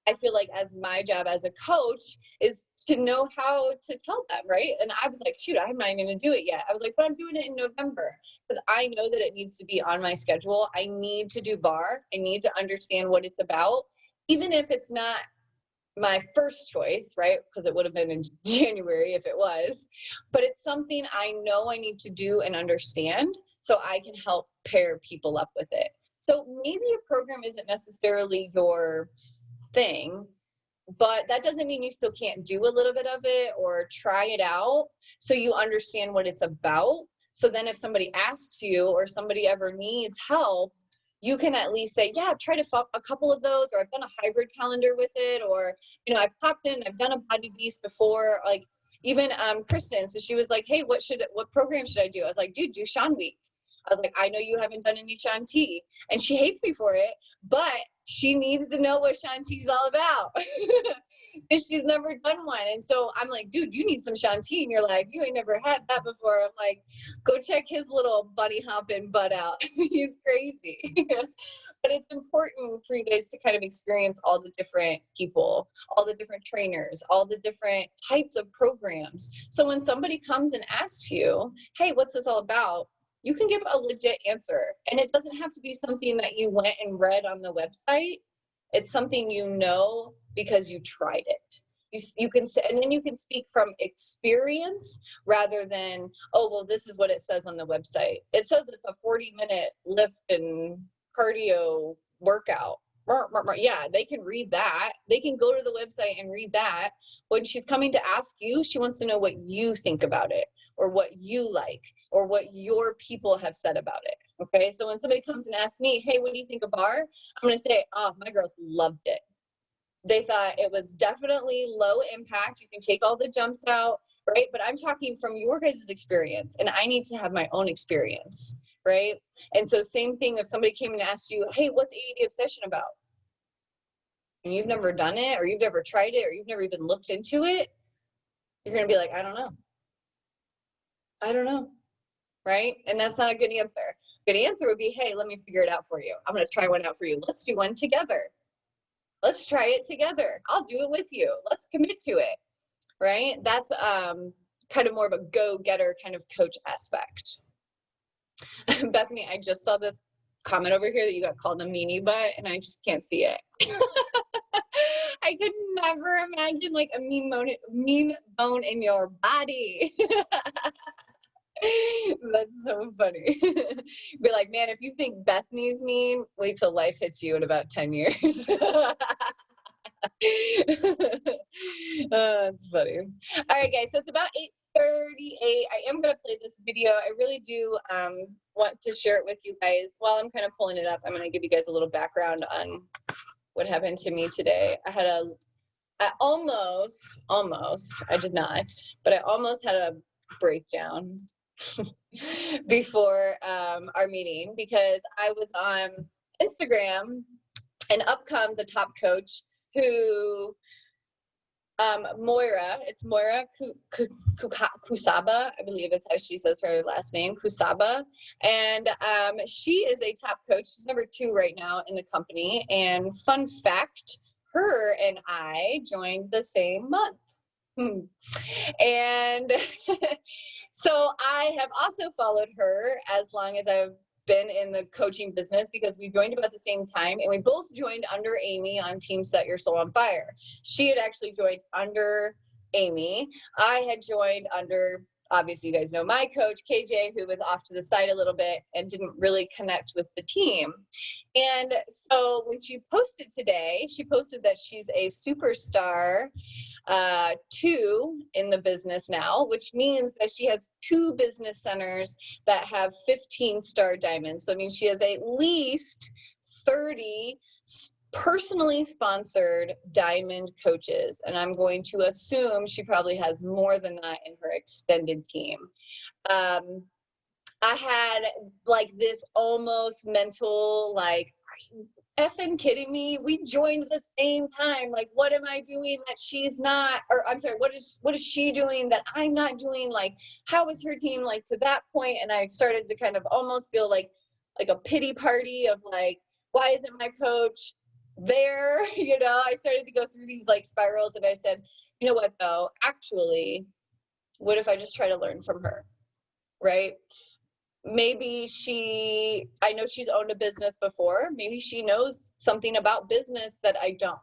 Speaker 1: I feel like as my job as a coach is to know how to tell them, right? And I was like, shoot, I'm not even gonna do it yet. I was like, but I'm doing it in November because I know that it needs to be on my schedule. I need to do bar. I need to understand what it's about, even if it's not my first choice, right? Because it would have been in January if it was, but it's something I know I need to do and understand so I can help pair people up with it. So maybe a program isn't necessarily your thing, but that doesn't mean you still can't do a little bit of it or try it out so you understand what it's about. So then if somebody asks you or somebody ever needs help, you can at least say, yeah, I've tried a couple of those, or I've done a hybrid calendar with it, or, you know, I've popped in, I've done a Body Beast before. Like even Kristen, so she was like, hey, what program should I do? I was like, dude, do Sean Week. I was like, I know you haven't done any Shan T, and she hates me for it, but she needs to know what Shan T is all about because she's never done one. And so I'm like, dude, you need some Shan T. And you're like, you ain't never had that before. I'm like, go check his little bunny hopping butt out. He's crazy. But it's important for you guys to kind of experience all the different people, all the different trainers, all the different types of programs. So when somebody comes and asks you, hey, what's this all about? You can give a legit answer. And it doesn't have to be something that you went and read on the website. It's something you know because you tried it. You can say, and then you can speak from experience rather than, oh, well, this is what it says on the website. It says it's a 40-minute lift and cardio workout. Yeah, they can read that. They can go to the website and read that. When she's coming to ask you, she wants to know what you think about it, or what you like, or what your people have said about it. Okay, so when somebody comes and asks me, hey, what do you think of bar? I'm going to say, oh, my girls loved it. They thought it was definitely low impact. You can take all the jumps out, right? But I'm talking from your guys' experience, and I need to have my own experience, right? And so same thing if somebody came and asked you, hey, what's ADD obsession about? And you've never done it, or you've never tried it, or you've never even looked into it, you're going to be like, I don't know. I don't know, right? And that's not a good answer. Good answer would be, hey, let me figure it out for you. I'm going to try one out for you. Let's do one together. Let's try it together. I'll do it with you. Let's commit to it, right? That's kind of more of a go-getter kind of coach aspect. Bethany, I just saw this comment over here that you got called a meanie butt, and I just can't see it. I could never imagine like a mean bone in your body. That's so funny. Be like, man, if you think Bethany's mean, wait till life hits you in about 10 years. That's funny. All right, guys, so it's about 8:38. I am going to play this video. I really do want to share it with you guys. While I'm kind of pulling it up, I'm going to give you guys a little background on what happened to me today. I did not, but I almost had a breakdown before our meeting, because I was on Instagram and up comes a top coach who MOIRA, it's MOIRA KUCABA, I believe is how she says her last name, KUCABA. And she is a top coach. She's number 2 right now in the company. And fun fact, her and I joined the same month. And so I have also followed her as long as I've been in the coaching business, because we joined about the same time, and we both joined under Amy on Team Set Your Soul on Fire. She had actually joined under Amy. I had joined under, obviously you guys know my coach, KJ, who was off to the side a little bit and didn't really connect with the team. And so when she posted today, she posted that she's a superstar 2 in the business now, which means that she has 2 business centers that have 15-star diamonds. So I mean, she has at least 30 personally sponsored diamond coaches, and I'm going to assume she probably has more than that in her extended team. I had like this almost mental like, are you effing kidding me? We joined the same time. Like, what am I doing that she's not? Or I'm sorry, what is she doing that I'm not doing? Like, how is her team like to that point? And I started to kind of almost feel like a pity party of like, why isn't my coach there? You know, I started to go through these like spirals, and I said, you know what though? Actually, what if I just try to learn from her, right? Maybe I know she's owned a business before. Maybe she knows something about business that I don't.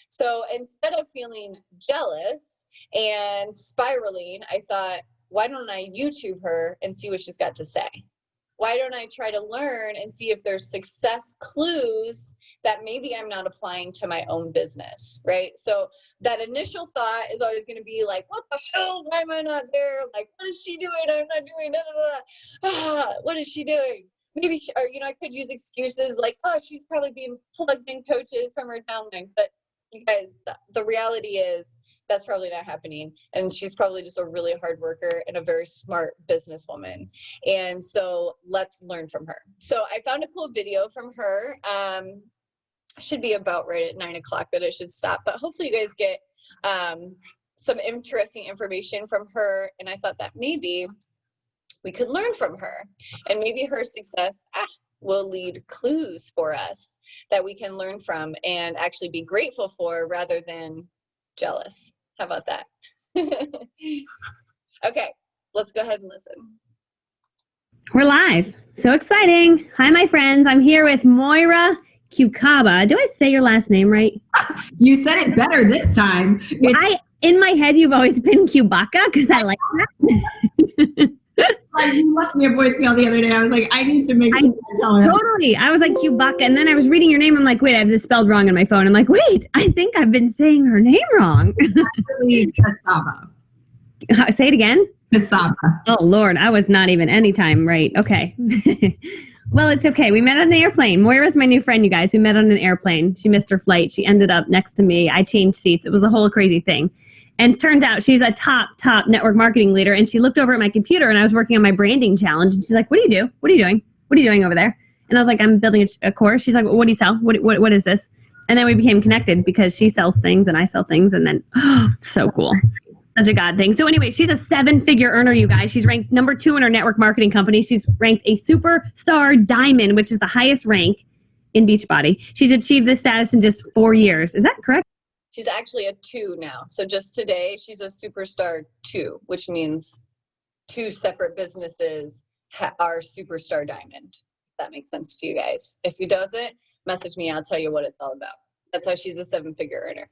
Speaker 1: So instead of feeling jealous and spiraling, I thought, why don't I YouTube her and see what she's got to say? Why don't I try to learn and see if there's success clues that maybe I'm not applying to my own business, right? So that initial thought is always going to be like, what the hell? Why am I not there? Like, what is she doing? I'm not doing what is she doing? Maybe, or, you know, I could use excuses like, oh, she's probably being plugged in coaches from her downline. But you guys, the reality is that's probably not happening. And she's probably just a really hard worker and a very smart businesswoman. And so let's learn from her. So I found a cool video from her. Should be about right at 9 o'clock that it should stop, but hopefully you guys get some interesting information from her. And I thought that maybe we could learn from her, and maybe her success will lead clues for us that we can learn from and actually be grateful for rather than jealous. How about that? Okay, let's go ahead and listen.
Speaker 4: We're live. So exciting. Hi, my friends. I'm here with MOIRA KUCABA. Do I say your last name right?
Speaker 5: You said it better this time.
Speaker 4: In my head, you've always been Chewbacca because I like that.
Speaker 5: Like, you left me a voicemail the other day. I was like, I need to make sure I tell her.
Speaker 4: Totally. I was like Chewbacca. And then I was reading your name. I'm like, wait, I have this spelled wrong on my phone. I'm like, wait, I think I've been saying her name wrong.
Speaker 5: Actually, KUCABA.
Speaker 4: Say it again.
Speaker 5: KUCABA.
Speaker 4: Oh, Lord. I was not even any time right. Okay. Well, it's okay. We met on the airplane. Moira's my new friend, you guys. We met on an airplane. She missed her flight. She ended up next to me. I changed seats. It was a whole crazy thing. And turns out she's a top network marketing leader. And she looked over at my computer and I was working on my branding challenge. And she's like, what do you do? What are you doing? What are you doing over there? And I was like, I'm building a course. She's like, what do you sell? What is this? And then we became connected because she sells things and I sell things. And then, so cool. Such a God thing. So anyway, she's a 7-figure earner, you guys. She's ranked number 2 in her network marketing company. She's ranked a superstar diamond, which is the highest rank in Beachbody. She's achieved this status in just 4 years. Is that correct?
Speaker 1: She's actually a 2 now. So just today, she's a superstar 2, which means 2 separate businesses are superstar diamond. If that makes sense to you guys. If it doesn't, message me. I'll tell you what it's all about. That's how she's a 7-figure earner.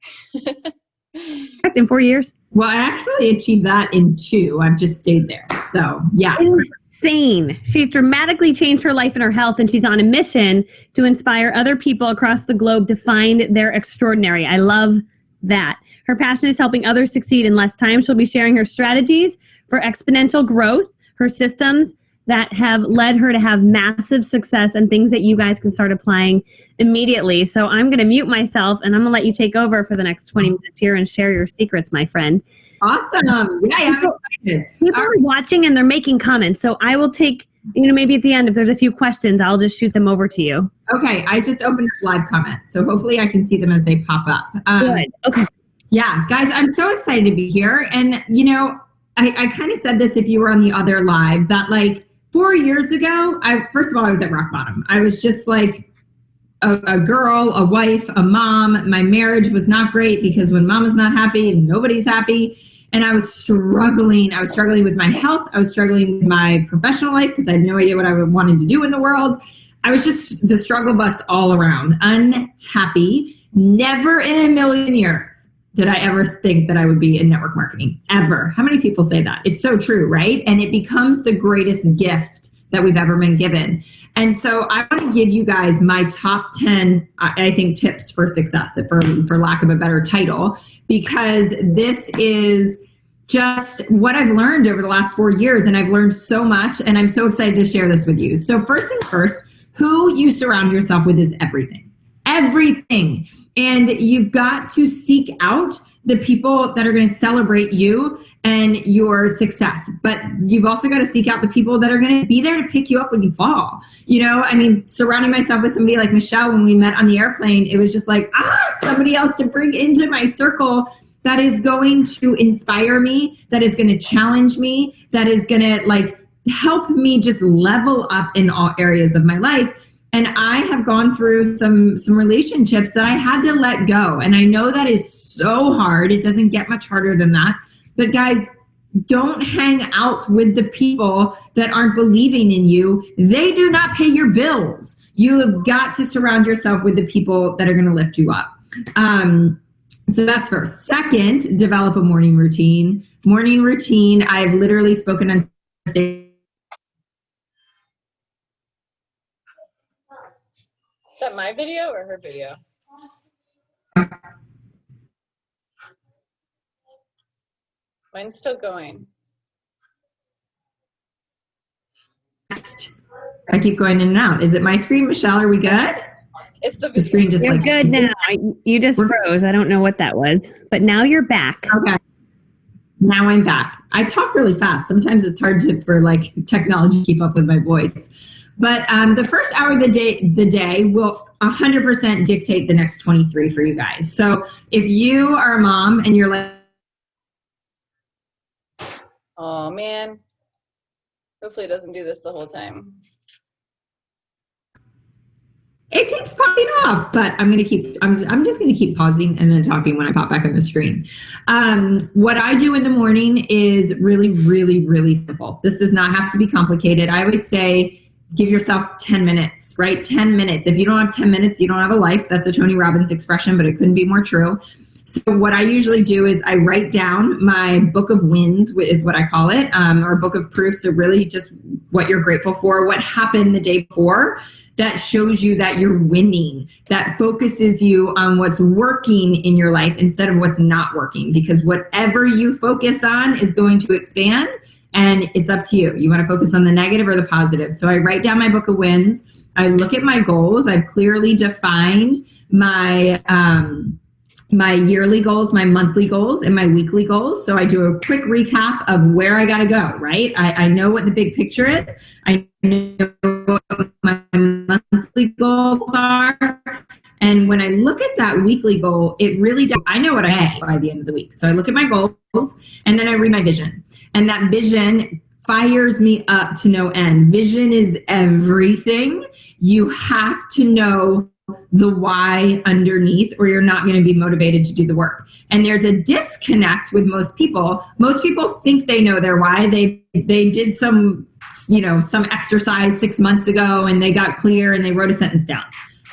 Speaker 4: In 4 years?
Speaker 5: Well, I actually achieved that in 2. I've just stayed there. So, yeah.
Speaker 4: Insane. She's dramatically changed her life and her health, and she's on a mission to inspire other people across the globe to find their extraordinary. I love that. Her passion is helping others succeed in less time. She'll be sharing her strategies for exponential growth, her systems that have led her to have massive success, and things that you guys can start applying immediately. So I'm going to mute myself and I'm going to let you take over for the next 20 minutes here and share your secrets, my friend.
Speaker 5: Awesome. Yeah, I'm excited.
Speaker 4: People are watching and they're making comments. So I will take, maybe at the end, if there's a few questions, I'll just shoot them over to you.
Speaker 5: Okay. I just opened up live comments. So hopefully I can see them as they pop up.
Speaker 4: Good. Okay.
Speaker 5: Yeah, guys, I'm so excited to be here. And, I kind of said this if you were on the other live, that like 4 years ago, first of all, I was at rock bottom. I was just like a girl, a wife, a mom. My marriage was not great because when mom is not happy, nobody's happy. And I was struggling. I was struggling with my health. I was struggling with my professional life because I had no idea what I wanted to do in the world. I was just the struggle bus all around, unhappy. Never in a million years did I ever think that I would be in network marketing, ever. How many people say that? It's so true, right? And it becomes the greatest gift that we've ever been given. And so I want to give you guys my top 10, I think, tips for success, for lack of a better title, because this is just what I've learned over the last 4 years. And I've learned so much, and I'm so excited to share this with you. So first things first, who you surround yourself with is everything. Everything. And you've got to seek out the people that are going to celebrate you and your success. But you've also got to seek out the people that are going to be there to pick you up when you fall. Surrounding myself with somebody like Michelle, when we met on the airplane, it was just like, somebody else to bring into my circle that is going to inspire me, that is going to challenge me, that is going to help me just level up in all areas of my life. And I have gone through some relationships that I had to let go. And I know that is so hard. It doesn't get much harder than that. But guys, don't hang out with the people that aren't believing in you. They do not pay your bills. You have got to surround yourself with the people that are going to lift you up. So that's first. Second, develop a morning routine. Morning routine. I've literally spoken on stage.
Speaker 1: Is that my video or her video? Mine's still going.
Speaker 5: I keep going in and out. Is it my screen, Michelle? Are we good?
Speaker 1: It's the
Speaker 5: screen just
Speaker 4: You're good now. You just froze. I don't know what that was, but now you're back.
Speaker 5: Okay. Now I'm back. I talk really fast. Sometimes it's hard for technology to keep up with my voice. But the first hour of the day will 100% dictate the next 23 for you guys. So if you are a mom and you're like,
Speaker 1: oh man, hopefully it doesn't do this the whole time.
Speaker 5: It keeps popping off, but I'm just gonna keep pausing and then talking when I pop back on the screen. What I do in the morning is really, really, really simple. This does not have to be complicated. I always say, give yourself 10 minutes, right? 10 minutes. If you don't have 10 minutes, you don't have a life. That's a Tony Robbins expression, but it couldn't be more true. So what I usually do is I write down my book of wins, is what I call it, or book of proof. So really just what you're grateful for, what happened the day before that shows you that you're winning, that focuses you on what's working in your life instead of what's not working, because whatever you focus on is going to expand. And it's up to you. You want to focus on the negative or the positive. So I write down my book of wins. I look at my goals. I've clearly defined my my yearly goals, my monthly goals, and my weekly goals. So I do a quick recap of where I got to go, right? I know what the big picture is. I know what my monthly goals are. And when I look at that weekly goal, it really does. I know what I have by the end of the week. So I look at my goals and then I read my vision. And that vision fires me up to no end. Vision is everything. You have to know the why underneath, or you're not going to be motivated to do the work. And there's a disconnect with most people. Most people think they know their why. They did some exercise 6 months ago and they got clear and they wrote a sentence down.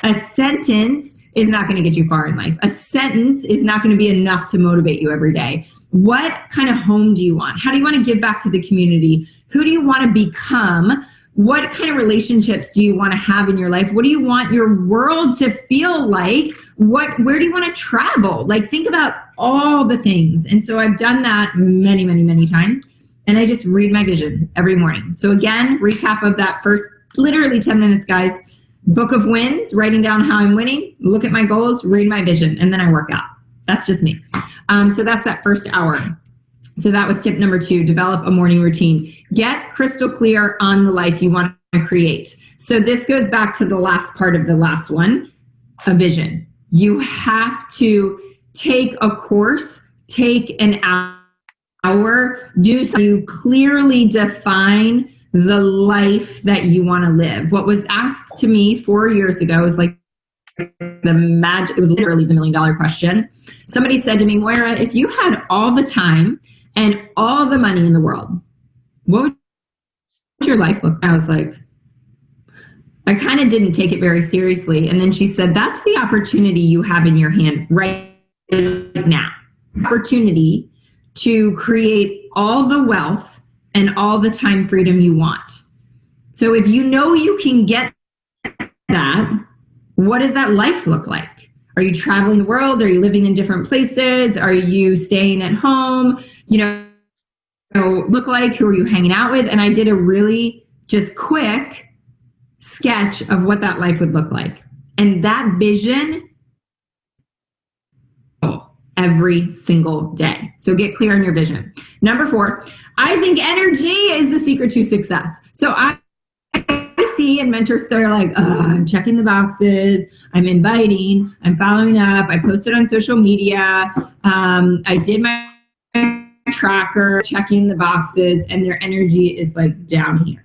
Speaker 5: A sentence is not going to get you far in life. A sentence is not going to be enough to motivate you every day. What kind of home do you want? How do you want to give back to the community? Who do you want to become? What kind of relationships do you want to have in your life? What do you want your world to feel like? Where do you want to travel? Like, think about all the things. And so I've done that many, many, many times. And I just read my vision every morning. So again, recap of that first literally 10 minutes, guys. Book of wins, writing down how I'm winning, look at my goals, read my vision, and then I work out. That's just me. So that's that first hour. So that was tip number 2, develop a morning routine. Get crystal clear on the life you want to create. So this goes back to the last part of the last one, a vision. You have to take a course, take an hour, do something. You clearly define the life that you want to live. What was asked to me 4 years ago is like it was literally the $1 million question. Somebody said to me, Moira, if you had all the time and all the money in the world, what would your life look like? I was like, I kind of didn't take it very seriously. And then she said, that's the opportunity you have in your hand right now. Opportunity to create all the wealth and all the time freedom you want. So if you know you can get that, what does that life look like? Are you traveling the world? Are you living in different places? Are you staying at home? Look like, who are you hanging out with? And I did a really just quick sketch of what that life would look like. And that vision every single day. So get clear on your vision. Number 4, I think energy is the secret to success. So I see and mentors are like, I'm checking the boxes, I'm inviting, I'm following up, I posted on social media, I did my tracker, checking the boxes, and their energy is like down here.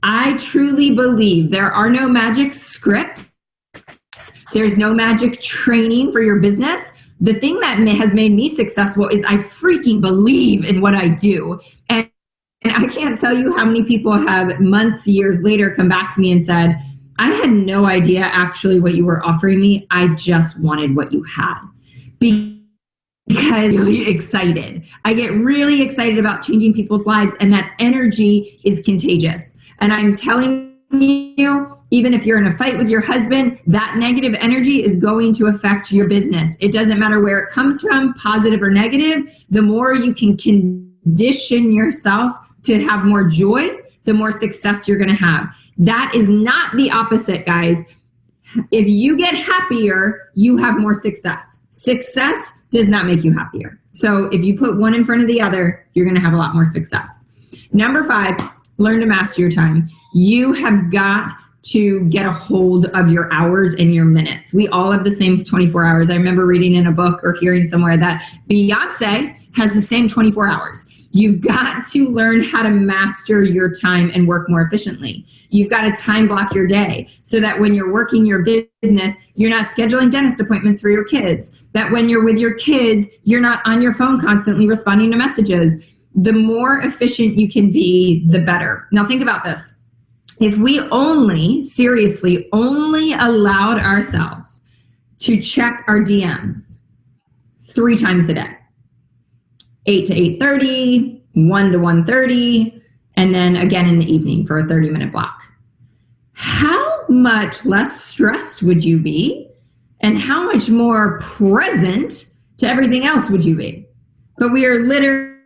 Speaker 5: I truly believe there are no magic scripts. There's no magic training for your business. The thing that has made me successful is I freaking believe in what I do. And I can't tell you how many people have months, years later come back to me and said, I had no idea actually what you were offering me. I just wanted what you had. Because I'm really excited. I get really excited about changing people's lives, and that energy is contagious. And I'm telling you, even if you're in a fight with your husband, that negative energy is going to affect your business. It doesn't matter where it comes from, positive or negative. The more you can condition yourself to have more joy, the more success you're going to have. That is not the opposite, guys. If you get happier, you have more success. Success does not make you happier. So if you put one in front of the other, you're going to have a lot more success. Number 5, learn to master your time. You have got to get a hold of your hours and your minutes. We all have the same 24 hours. I remember reading in a book or hearing somewhere that Beyonce has the same 24 hours. You've got to learn how to master your time and work more efficiently. You've got to time block your day so that when you're working your business, you're not scheduling dentist appointments for your kids. That when you're with your kids, you're not on your phone constantly responding to messages. The more efficient you can be, the better. Now think about this. if we only, seriously, only allowed ourselves to check our DMs 3 times a day, 8 to 8:30, 1 to 1:30, and then again in the evening for a 30-minute block, how much less stressed would you be? And how much more present to everything else would you be? But we are literally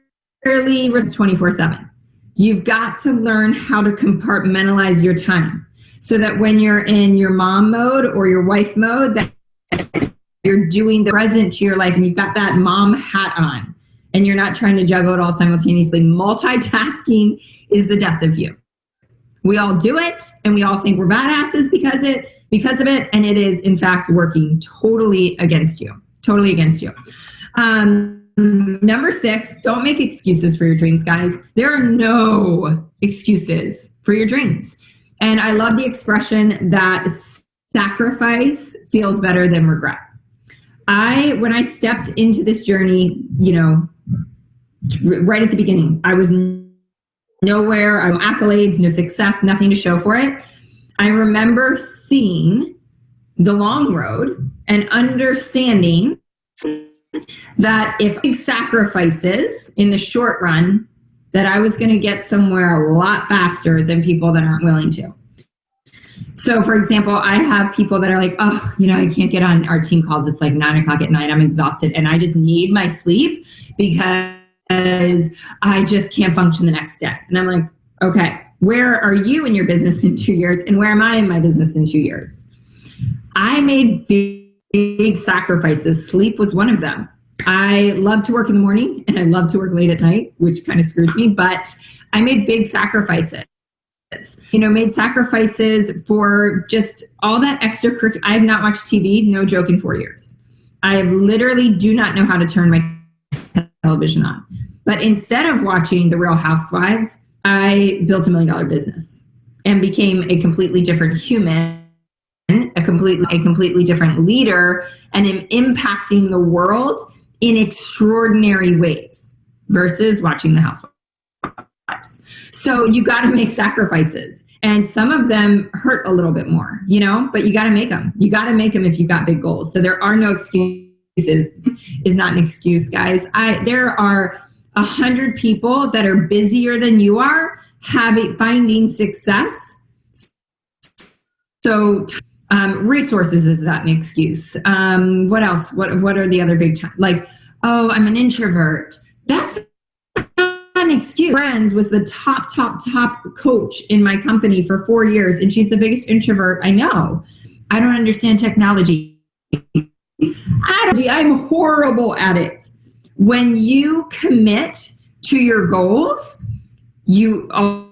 Speaker 5: 24/7. You've got to learn how to compartmentalize your time so that when you're in your mom mode or your wife mode, that you're doing the present to your life and you've got that mom hat on and you're not trying to juggle it all simultaneously. Multitasking is the death of you. We all do it and we all think we're badasses because of it, and it is in fact working totally against you. Number 6, don't make excuses for your dreams, guys. There are no excuses for your dreams. And I love the expression that sacrifice feels better than regret. When I stepped into this journey, right at the beginning, I was nowhere, no accolades, no success, nothing to show for it. I remember seeing the long road and understanding that if big sacrifices in the short run, that I was going to get somewhere a lot faster than people that aren't willing to. So for example, I have people that are like, oh, I can't get on our team calls. It's like 9:00 at night. I'm exhausted and I just need my sleep because I just can't function the next day. And I'm like, okay, where are you in your business in 2 years? And where am I in my business in 2 years? I made big sacrifices. Sleep was one of them. I love to work in the morning and I love to work late at night, which kind of screws me, but I made big sacrifices. Made sacrifices for just all that extracurricular. I have not watched TV, no joke, in 4 years. I literally do not know how to turn my television on. But instead of watching The Real Housewives, I built $1 million business and became a completely different human, a completely different leader, and am impacting the world in extraordinary ways versus watching The Housewives. So you got to make sacrifices, and some of them hurt a little bit more, but you got to make them. You got to make them if you've got big goals. So there are no excuses. Is not an excuse, guys. There are 100 people that are busier than you are finding success. So resources is not an excuse. What else? What are the other big like? Oh, I'm an introvert. That's an excuse. Friends was the top coach in my company for 4 years, and she's the biggest introvert I know. I don't understand technology. I'm horrible at it. When you commit to your goals, you all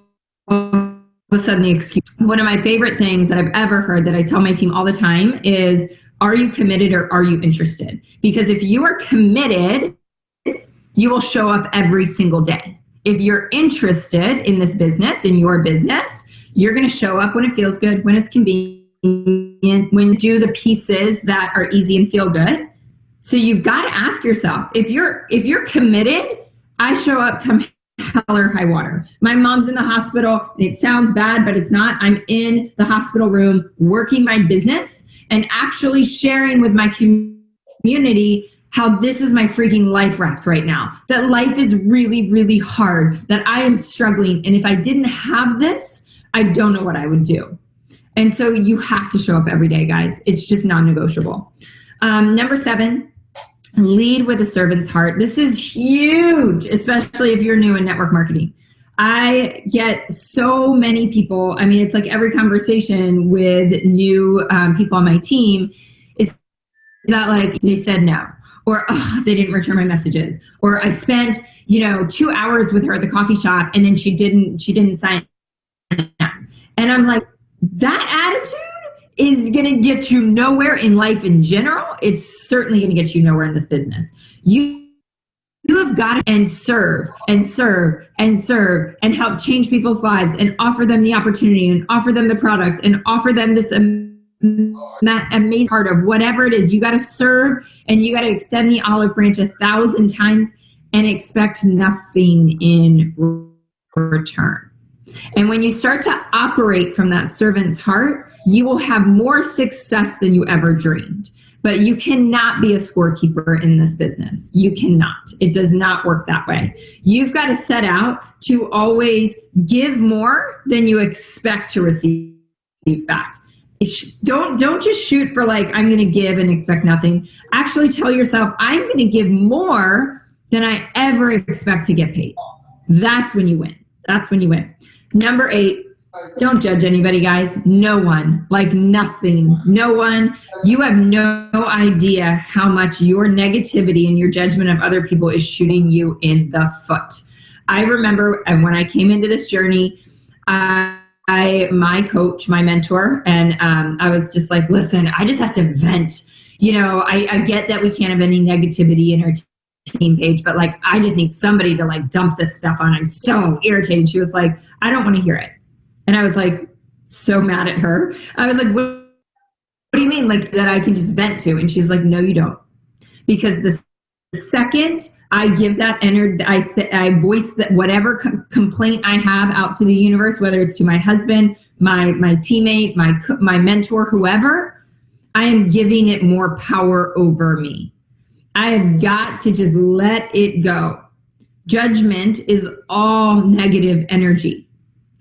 Speaker 5: of a sudden the excuse. One of my favorite things that I've ever heard that I tell my team all the time is, are you committed or are you interested? Because if you are committed, you will show up every single day. If you're interested in this business, in your business, you're going to show up when it feels good, when it's convenient, when you do the pieces that are easy and feel good. So you've got to ask yourself, if you're committed, I show up come hell or high water. My mom's in the hospital, and it sounds bad, but it's not. I'm in the hospital room working my business and actually sharing with my community how this is my freaking life raft right now. That life is really, really hard, that I am struggling. And if I didn't have this, I don't know what I would do. And so you have to show up every day, guys. It's just non-negotiable. Number 7, lead with a servant's heart. This is huge, especially if you're new in network marketing. I get so many people. I mean, it's like every conversation with new people on my team is that like they said no, or oh, they didn't return my messages, or I spent 2 hours with her at the coffee shop and then she didn't sign up. And I'm like, that attitude is going to get you nowhere in life in general. It's certainly going to get you nowhere in this business. You have got to serve and help change people's lives and offer them the opportunity and offer them the product and offer them this amazing part of whatever it is. You got to serve, and you got to extend the olive branch 1,000 times and expect nothing in return. And when you start to operate from that servant's heart, you will have more success than you ever dreamed. But you cannot be a scorekeeper in this business. You cannot. It does not work that way. You've got to set out to always give more than you expect to receive back. Don't just shoot for like, I'm going to give and expect nothing. Actually tell yourself, I'm going to give more than I ever expect to get paid. That's when you win. That's when you win. Number 8, don't judge anybody, guys. No one, like nothing, no one. You have no idea how much your negativity and your judgment of other people is shooting you in the foot. I remember when I came into this journey, my coach, my mentor, and I was just like, listen, I just have to vent. You know, I get that we can't have any negativity in our team page, but like, I just need somebody to like dump this stuff on. I'm so irritated. She was like, I don't want to hear it. And I was like, so mad at her. I was like, what do you mean? Like that I can just vent to? And she's like, no, you don't. Because the second I give that energy, I voice that whatever complaint I have out to the universe, whether it's to my husband, my teammate, my mentor, whoever, I am giving it more power over me. I have got to just let it go. Judgment is all negative energy.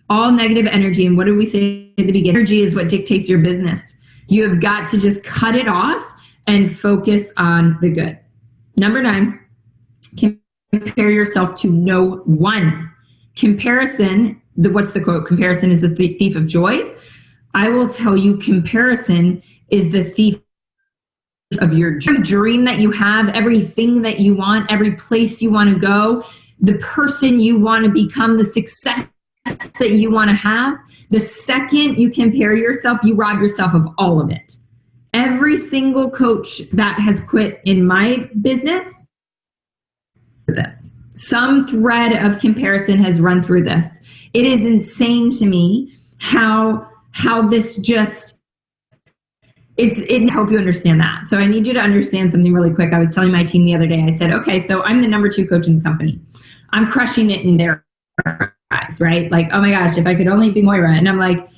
Speaker 5: All negative energy. And what did we say at the beginning? Energy is what dictates your business. You have got to just cut it off and focus on the good. Number 9, compare yourself to no one. Comparison, what's the quote? Comparison is the thief of joy. I will tell you, comparison is the thief of your dream that you have, everything that you want, every place you want to go, the person you want to become, the success that you want to have. The second you compare yourself, you rob yourself of all of it. Every single coach that has quit in my business, this, some thread of comparison has run through this. It is insane to me how this just, it help you understand that. So I need you to understand something really quick. I was telling my team the other day, I said, okay, so I'm the number 2 coach in the company. I'm crushing it in their eyes, right? Like, oh my gosh, if I could only be MOIRA. And I'm like,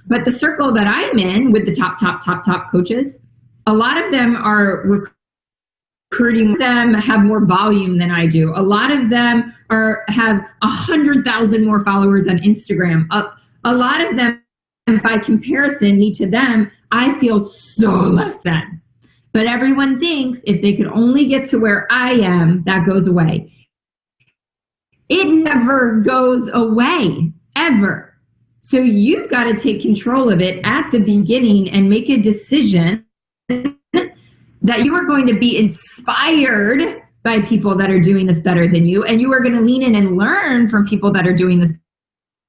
Speaker 5: but the circle that I'm in with the top coaches, a lot of them are recruiting them, have more volume than I do. A lot of them have 100,000 more followers on Instagram. A lot of them, by comparison, me to them, I feel so less than. But everyone thinks if they could only get to where I am, that goes away. It never goes away, ever. So you've got to take control of it at the beginning and make a decision that you are going to be inspired by people that are doing this better than you, and you are going to lean in and learn from people that are doing this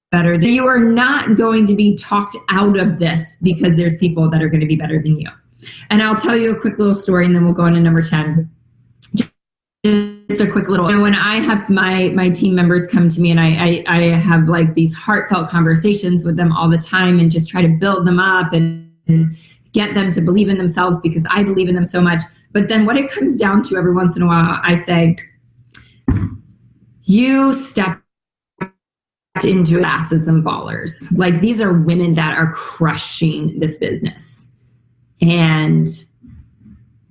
Speaker 5: better. That you are not going to be talked out of this because there's people that are going to be better than you. And I'll tell you a quick little story, and then we'll go on to number 10. Just a quick little, when I have my team members come to me and I have like these heartfelt conversations with them all the time and just try to build them up and get them to believe in themselves because I believe in them so much. But then what it comes down to every once in a while, I say, you step into asses and ballers. Like, these are women that are crushing this business. And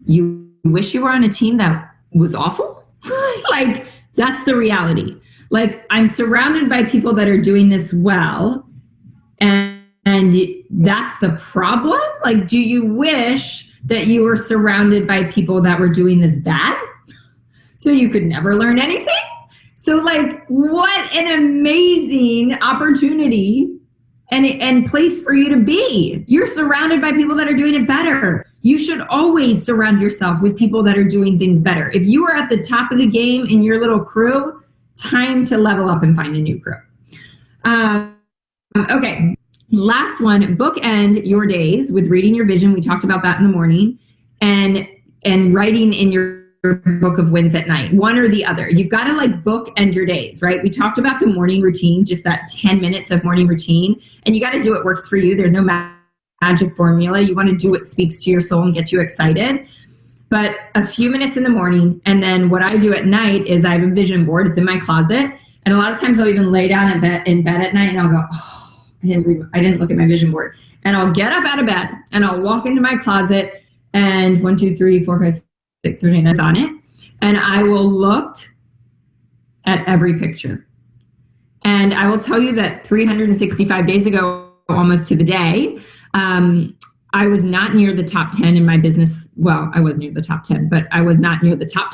Speaker 5: you wish you were on a team that was awful? Like, that's the reality. Like, I'm surrounded by people that are doing this well, and that's the problem? Like, do you wish that you were surrounded by people that were doing this bad so you could never learn anything? So, like, what an amazing opportunity and place for you to be. You're surrounded by people that are doing it better. You should always surround yourself with people that are doing things better. If you are at the top of the game in your little crew, time to level up and find a new crew. Okay, last one, bookend your days with reading your vision. We talked about that in the morning, and writing in your book of wins at night, one or the other. You've got to like bookend your days, right? We talked about the morning routine, just that 10 minutes of morning routine, and you got to do what works for you. There's no magic formula. You want to do what speaks to your soul and gets you excited. but a few minutes in the morning. And then what I do at night is I have a vision board. It's in my closet. And a lot of times I'll even lay down in bed at night and I'll go, oh, I didn't look at my vision board. And I'll get up out of bed and I'll walk into my closet and 1, 2, 3, 4, 5, 6, 7, 8, 9 is on it. And I will look at every picture. And I will tell you that 365 days ago, almost to the day, I was not near the top 10 in my business. Well, I was near the top 10, but I was not near the top.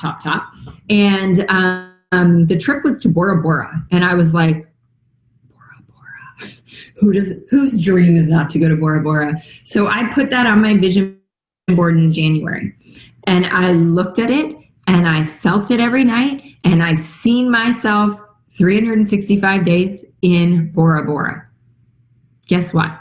Speaker 5: And the trip was to Bora Bora. And I was like, Bora Bora. Whose dream is not to go to Bora Bora? So I put that on my vision board in January. And I looked at it and I felt it every night. And I've seen myself 365 days in Bora Bora. Guess what?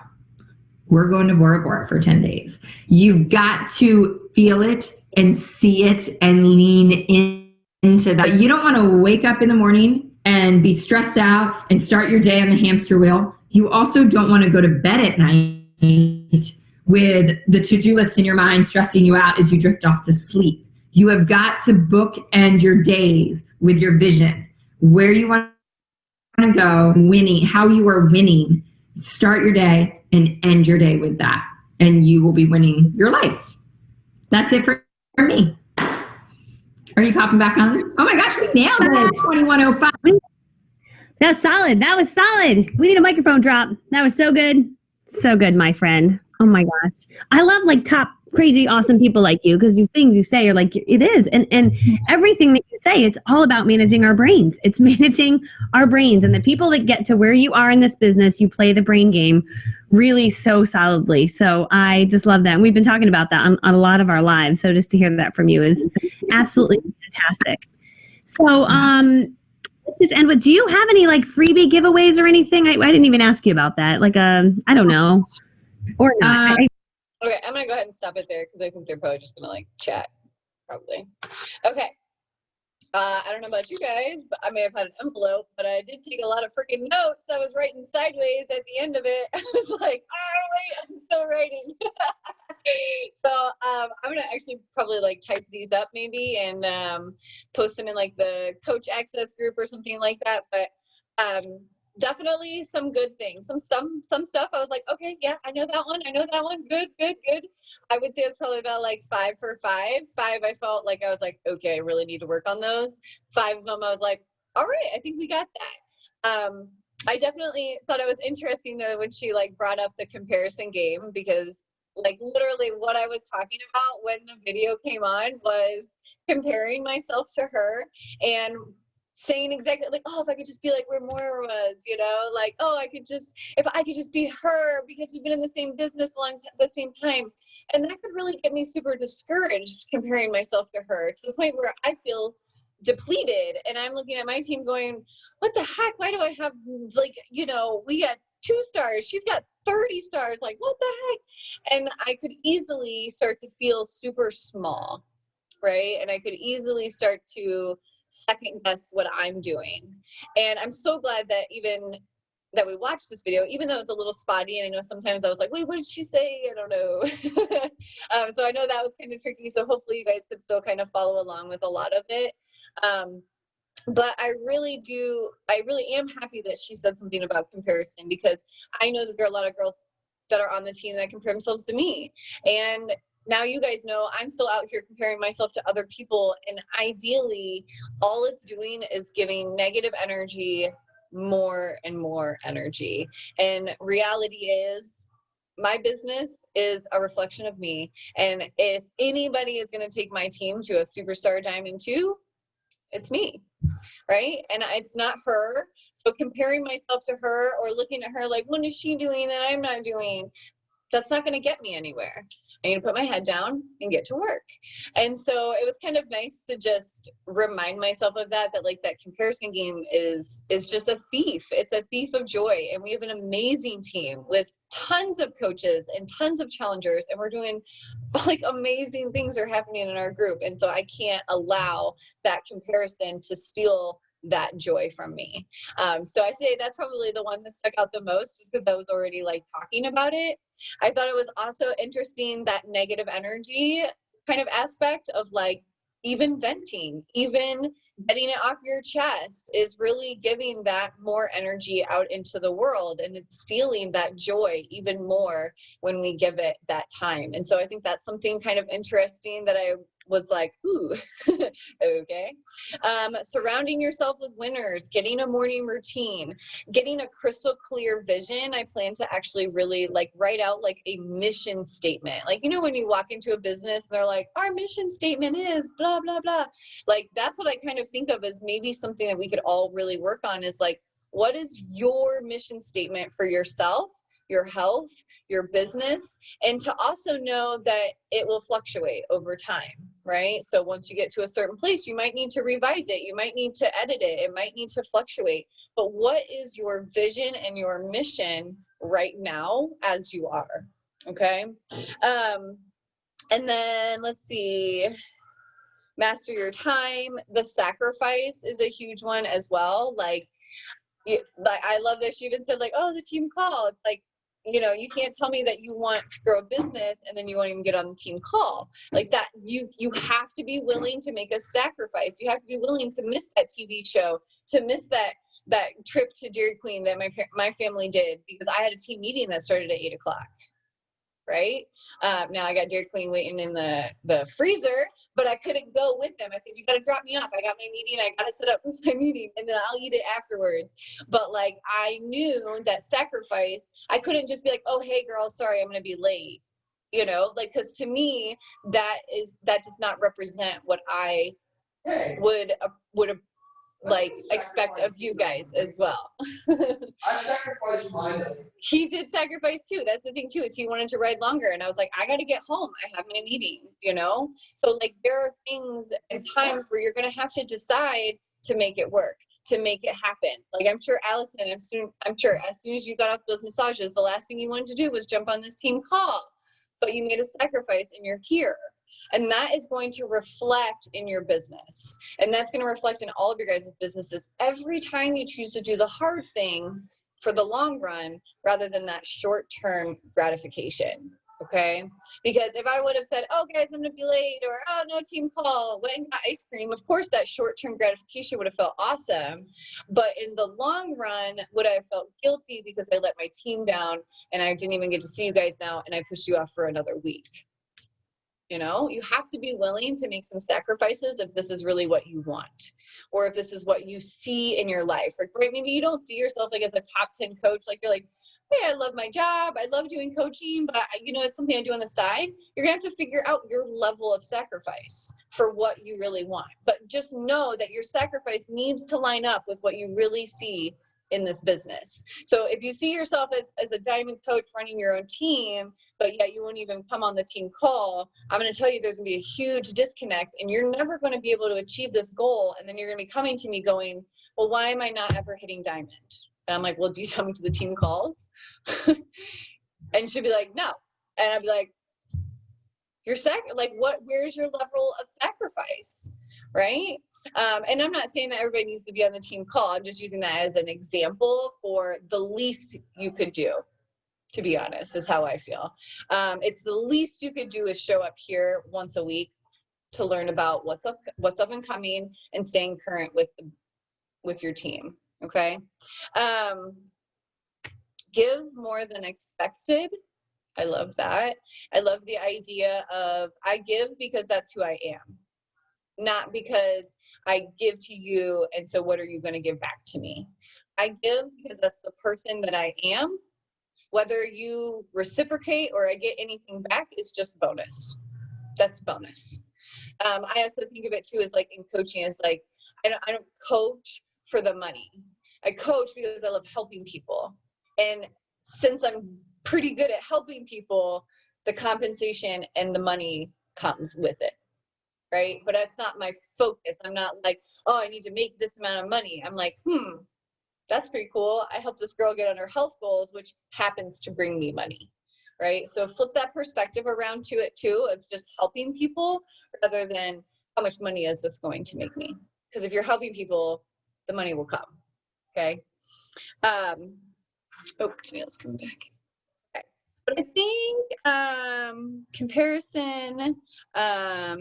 Speaker 5: We're going to Bora Bora for 10 days. You've got to feel it and see it and lean into that. You don't want to wake up in the morning and be stressed out and start your day on the hamster wheel. You also don't want to go to bed at night with the to-do list in your mind stressing you out as you drift off to sleep. You have got to bookend your days with your vision, where you want to go, winning, how you are winning. Start your day and end your day with that, and you will be winning your life. That's it for me. Are you popping back on? Oh my gosh, we nailed it. 2105.
Speaker 4: That's solid. That was solid. We need a microphone drop. That was so good. So good, my friend. Oh my gosh. I love like top crazy awesome people like you, because the things you say are like, it is. And everything that you say, it's all about managing our brains. It's managing our brains. And the people that get to where you are in this business, you play the brain game really so solidly. So I just love that. And we've been talking about that on a lot of our lives. So just to hear that from you is absolutely fantastic. So let's just end with, do you have any like freebie giveaways or anything? I didn't even ask you about that. Like, I don't know. Or not.
Speaker 1: Okay, I'm gonna go ahead and stop it there because I think they're probably just gonna like chat, probably. Okay. I don't know about you guys, but I may have had an envelope, but I did take a lot of freaking notes. I was writing sideways at the end of it. I was like, oh wait, I'm still writing. So I'm gonna actually probably like type these up maybe and post them in like the coach access group or something like that. But definitely some good things. Some stuff I was like, okay, yeah, I know that one. Good. I would say it's probably about like 5 for 5. 5 I felt like I was like, okay, I really need to work on those. 5 of them I was like, all right, I think we got that. I definitely thought it was interesting though when she like brought up the comparison game, because like literally what I was talking about when the video came on was comparing myself to her and saying exactly like, oh, if I could just be like where Moira was, you know, like, oh, if I could just be her, because we've been in the same business the same time. And that could really get me super discouraged comparing myself to her, to the point where I feel depleted. And I'm looking at my team going, what the heck? Why do I have like, you know, we got 2 stars. She's got 30 stars. Like, what the heck? And I could easily start to feel super small, right? And I could easily start to second guess what I'm doing. And I'm so glad that that we watched this video, even though it was a little spotty. And I know sometimes I was like, wait, what did she say? I don't know. So I know that was kind of tricky. So hopefully you guys could still kind of follow along with a lot of it. But I really am happy that she said something about comparison, because I know that there are a lot of girls that are on the team that compare themselves to me. And now you guys know I'm still out here comparing myself to other people, and ideally all it's doing is giving negative energy more and more energy. And reality is my business is a reflection of me, and if anybody is going to take my team to a superstar diamond 2, it's me, right? And it's not her. So comparing myself to her or looking at her like, what is she doing that I'm not doing, that's not going to get me anywhere. I need to put my head down and get to work. And so it was kind of nice to just remind myself of that like that comparison game is just a thief. It's a thief of joy. And we have an amazing team with tons of coaches and tons of challengers, and we're doing like amazing things are happening in our group. And so I can't allow that comparison to steal that joy from me. So I say that's probably the one that stuck out the most, just because I was already like talking about it. I thought it was also interesting that negative energy kind of aspect of like even venting, even getting it off your chest is really giving that more energy out into the world, and it's stealing that joy even more when we give it that time. And so I think that's something kind of interesting that I was like, ooh, okay. Surrounding yourself with winners, getting a morning routine, getting a crystal clear vision. I plan to actually really like write out like a mission statement. Like, you know, when you walk into a business and they're like, our mission statement is blah, blah, blah. Like, that's what I kind of think of as maybe something that we could all really work on is like, what is your mission statement for yourself, your health, your business, and to also know that it will fluctuate over time, right? So once you get to a certain place, you might need to revise it. You might need to edit it. It might need to fluctuate. But what is your vision and your mission right now as you are? Okay. And then let's see. Master your time. The sacrifice is a huge one as well. Like I love that she even said like, oh, the team call. It's like, you know, you can't tell me that you want to grow a business and then you won't even get on the team call like that. You have to be willing to make a sacrifice. You have to be willing to miss that TV show, to miss that trip to Dairy Queen that my family did because I had a team meeting that started at 8 o'clock. Right. Now I got Dairy Queen waiting in the freezer, but I couldn't go with them. I said, you got to drop me off. I got my meeting. I got to set up with my meeting and then I'll eat it afterwards. But like, I knew that sacrifice, I couldn't just be like, oh, hey girl, sorry, I'm going to be late. You know, like, cause to me, that does not represent what I would like expect of you guys as well.
Speaker 6: I sacrificed mine.
Speaker 1: He did sacrifice too. That's the thing too, is he wanted to ride longer. And I was like, I got to get home. I have my meeting, you know? So like there are things and times where you're going to have to decide to make it work, to make it happen. Like I'm sure Allison, I'm sure as soon as you got off those massages, the last thing you wanted to do was jump on this team call, but you made a sacrifice and you're here. And that is going to reflect in your business. And that's going to reflect in all of your guys' businesses. Every time you choose to do the hard thing for the long run, rather than that short-term gratification, okay? Because if I would have said, oh guys, I'm gonna be late, or oh no, team call, went and got ice cream, of course that short-term gratification would have felt awesome. But in the long run, would I have felt guilty because I let my team down and I didn't even get to see you guys now and I pushed you off for another week? You know, you have to be willing to make some sacrifices if this is really what you want, or if this is what you see in your life. Or great, maybe you don't see yourself like as a top 10 coach. Like you're like, hey, I love my job. I love doing coaching, but you know, it's something I do on the side. You're gonna have to figure out your level of sacrifice for what you really want. But just know that your sacrifice needs to line up with what you really see in this business. So if you see yourself as a diamond coach running your own team, but yet you won't even come on the team call, I'm going to tell you there's going to be a huge disconnect and you're never going to be able to achieve this goal. And then you're going to be coming to me going, well, why am I not ever hitting diamond? And I'm like, well, do you come to the team calls? And she'd be like, no. And I'd be like, where's your level of sacrifice? Right? And I'm not saying that everybody needs to be on the team call. I'm just using that as an example for the least you could do, to be honest, is how I feel. It's the least you could do is show up here once a week to learn about what's up and coming and staying current with your team. Okay. Give more than expected. I love that. I love the idea of I give because that's who I am. Not because I give to you, and so what are you going to give back to me? I give because that's the person that I am. Whether you reciprocate or I get anything back is just bonus. That's bonus. I also think of it too as like in coaching, as like I don't coach for the money. I coach because I love helping people. And since I'm pretty good at helping people, the compensation and the money comes with it. Right? But that's not my focus. I'm not like, oh, I need to make this amount of money. I'm like, that's pretty cool. I helped this girl get on her health goals, which happens to bring me money. Right? So flip that perspective around to it too, of just helping people rather than how much money is this going to make me? Because if you're helping people, the money will come. Okay. Oh, Tennille's coming back. Okay. But I think comparison, I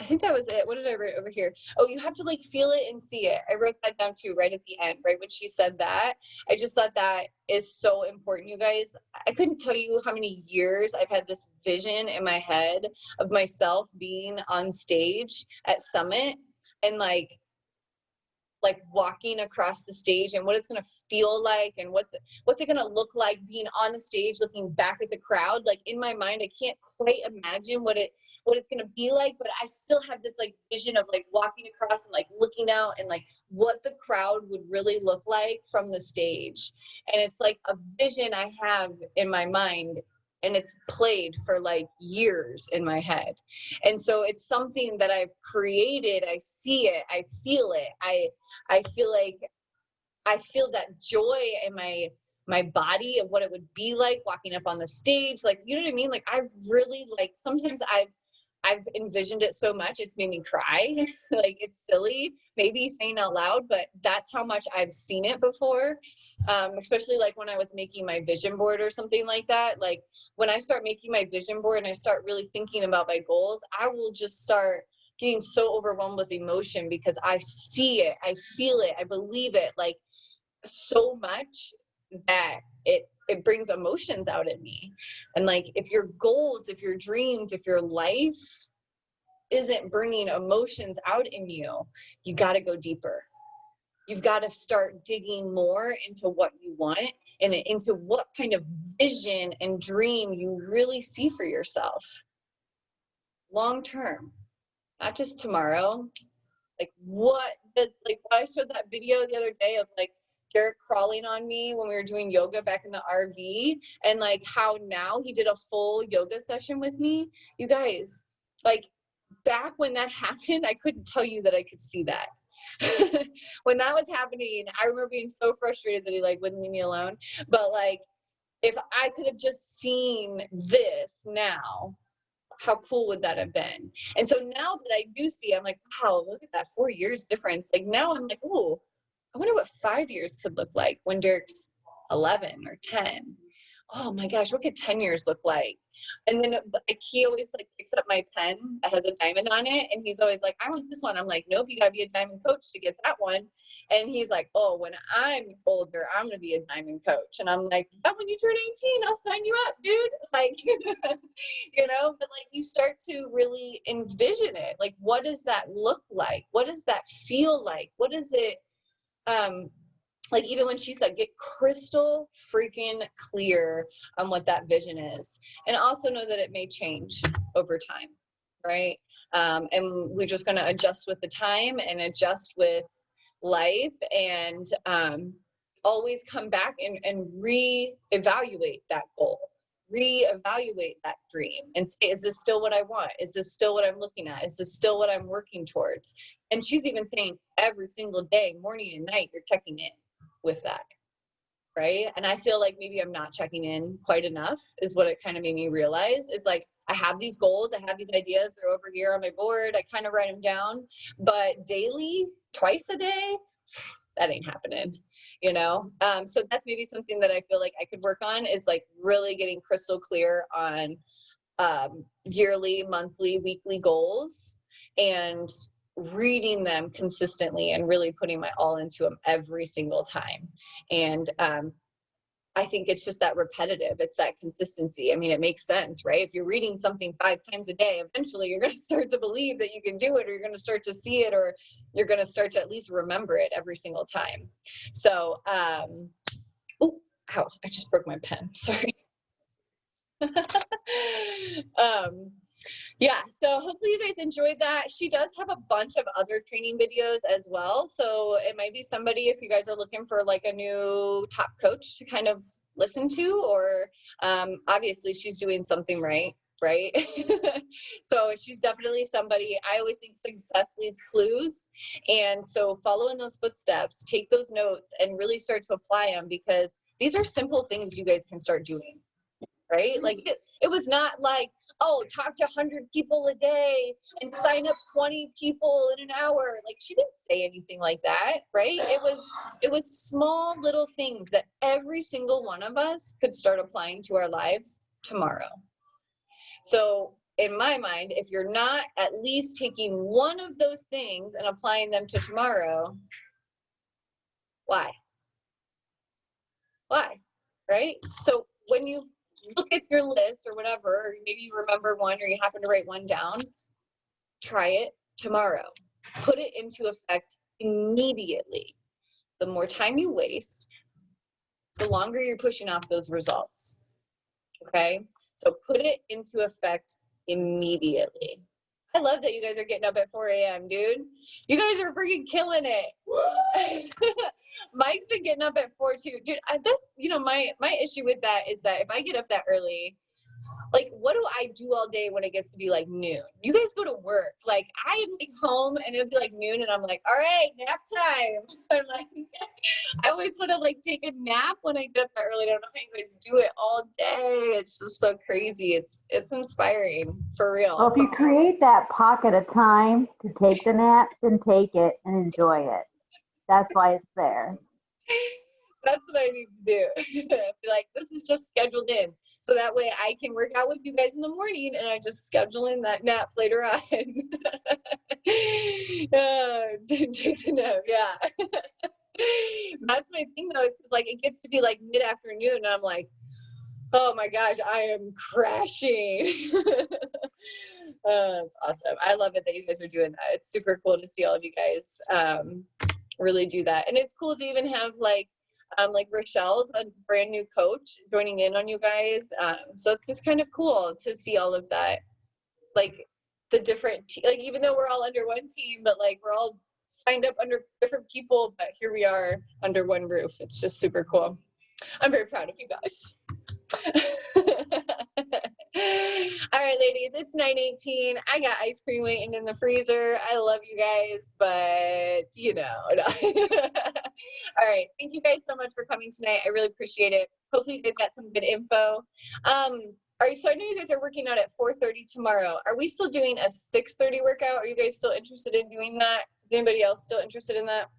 Speaker 1: think that was it. What did I write over here? Oh, you have to like feel it and see it. I wrote that down too, right at the end, right when she said that. I just thought that is so important, you guys. I couldn't tell you how many years I've had this vision in my head of myself being on stage at Summit and like walking across the stage and what it's going to feel like and what's it going to look like being on the stage looking back at the crowd. Like in my mind, I can't quite imagine what it's going to be like, but I still have this like vision of like walking across and like looking out and like what the crowd would really look like from the stage. And it's like a vision I have in my mind, and it's played for like years in my head. And so it's something that I've created. I see it, I feel it. I feel like I feel that joy in my body of what it would be like walking up on the stage. Like, you know what I mean? Like I've really like, sometimes I've envisioned it so much it's made me cry. Like it's silly maybe saying out loud, but that's how much I've seen it before. Especially like when I was making my vision board or something like that. Like when I start making my vision board and I start really thinking about my goals, I will just start getting so overwhelmed with emotion because I see it, I feel it, I believe it like so much that it brings emotions out in me. And like if your goals, if your dreams, if your life isn't bringing emotions out in you, you got to go deeper. You've got to start digging more into what you want and into what kind of vision and dream you really see for yourself long term, not just tomorrow. Like what does, like I showed that video the other day of like Derek crawling on me when we were doing yoga back in the RV, and like how now he did a full yoga session with me. You guys, like back when that happened, I couldn't tell you that I could see that. When that was happening, I remember being so frustrated that he like wouldn't leave me alone. But like if I could have just seen this now, how cool would that have been? And so now that I do see, I'm like, wow, look at that 4 years difference. Like now I'm like, oh, I wonder what 5 years could look like when Derek's 11 or 10. Oh my gosh, what could 10 years look like? And then like he always like picks up my pen that has a diamond on it, and he's always like, I want this one. I'm like, nope, you gotta be a diamond coach to get that one. And he's like, oh, when I'm older, I'm gonna be a diamond coach. And I'm like, yeah, when you turn 18, I'll sign you up, dude. Like, you know, but like you start to really envision it. Like, what does that look like? What does that feel like? What is it? Like even when she said, get crystal freaking clear on what that vision is, and also know that it may change over time, right? And we're just going to adjust with the time and adjust with life, and always come back and reevaluate that goal, reevaluate that dream, and say, is this still what I want? Is this still what I'm looking at? Is this still what I'm working towards? And she's even saying every single day, morning and night, you're checking in with that, right? And I feel like maybe I'm not checking in quite enough, is what it kind of made me realize. Is like I have these goals, I have these ideas, they're over here on my board, I kind of write them down, but daily, twice a day, that ain't happening, you know? So that's maybe something that I feel like I could work on, is like really getting crystal clear on yearly, monthly, weekly goals, and reading them consistently and really putting my all into them every single time. And I think it's just that repetitive, it's that consistency. I mean, it makes sense, right? If you're reading something 5 times a day, eventually you're going to start to believe that you can do it, or you're going to start to see it, or you're going to start to at least remember it every single time. So oh, ow, I just broke my pen, sorry. Yeah, so hopefully you guys enjoyed that. She does have a bunch of other training videos as well, so it might be somebody, if you guys are looking for like a new top coach to kind of listen to, or obviously she's doing something right? So she's definitely somebody. I always think success leaves clues, and so follow in those footsteps, take those notes, and really start to apply them, because these are simple things you guys can start doing, right? Like it was not like, oh, talk to 100 people a day and sign up 20 people in an hour. Like, she didn't say anything like that, right? It was small little things that every single one of us could start applying to our lives tomorrow. So in my mind, if you're not at least taking one of those things and applying them to tomorrow, why? Why? Right? So when you look at your list or whatever, or maybe you remember one or you happen to write one down, try it tomorrow. Put it into effect immediately. The more time you waste, the longer you're pushing off those results. Okay? So put it into effect immediately. I love that you guys are getting up at 4 a.m., dude. You guys are freaking killing it. Mike's been getting up at 4 too. Dude, that's, you know, my issue with that is that if I get up that early, like, what do I do all day when it gets to be like noon? You guys go to work. Like, I am like home and it'll be like noon and I'm like, all right, nap time. I'm like, I always want to like take a nap when I get up that early. I don't know how you guys do it all day. It's just so crazy. It's inspiring for real.
Speaker 7: Well, if you create that pocket of time to take the naps, then take it and enjoy it. That's why it's there.
Speaker 1: That's what I need to do. Be like, this is just scheduled in. So that way I can work out with you guys in the morning and I just schedule in that nap later on. Take the nap, yeah. That's my thing though, is like it gets to be like mid-afternoon and I'm like, oh my gosh, I am crashing. It's awesome. I love it that you guys are doing that. It's super cool to see all of you guys really do that. And it's cool to even have like Rochelle's a brand new coach joining in on you guys. So it's just kind of cool to see all of that. Like the different, like even though we're all under one team, but like we're all signed up under different people, but here we are under one roof. It's just super cool. I'm very proud of you guys. All right, ladies, it's 9:18. I got ice cream waiting in the freezer. I love you guys, but you know. No. All right, thank you guys so much for coming tonight. I really appreciate it. Hopefully you guys got some good info. All right, so I know you guys are working out at 4:30 tomorrow. Are we still doing a 6:30 workout? Are you guys still interested in doing that? Is anybody else still interested in that?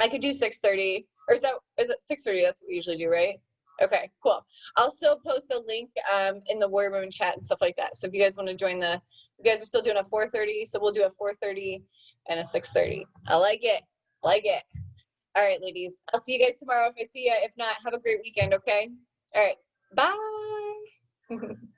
Speaker 1: I could do 6:30, or is it 6:30? That's what we usually do, right? Okay, cool. I'll still post a link in the Warrior Women chat and stuff like that. So if you guys want to join you guys are still doing a 4:30, so we'll do a 4:30 and a 6:30. I like it. Like it. All right, ladies. I'll see you guys tomorrow if I see you. If not, have a great weekend, okay? All right. Bye.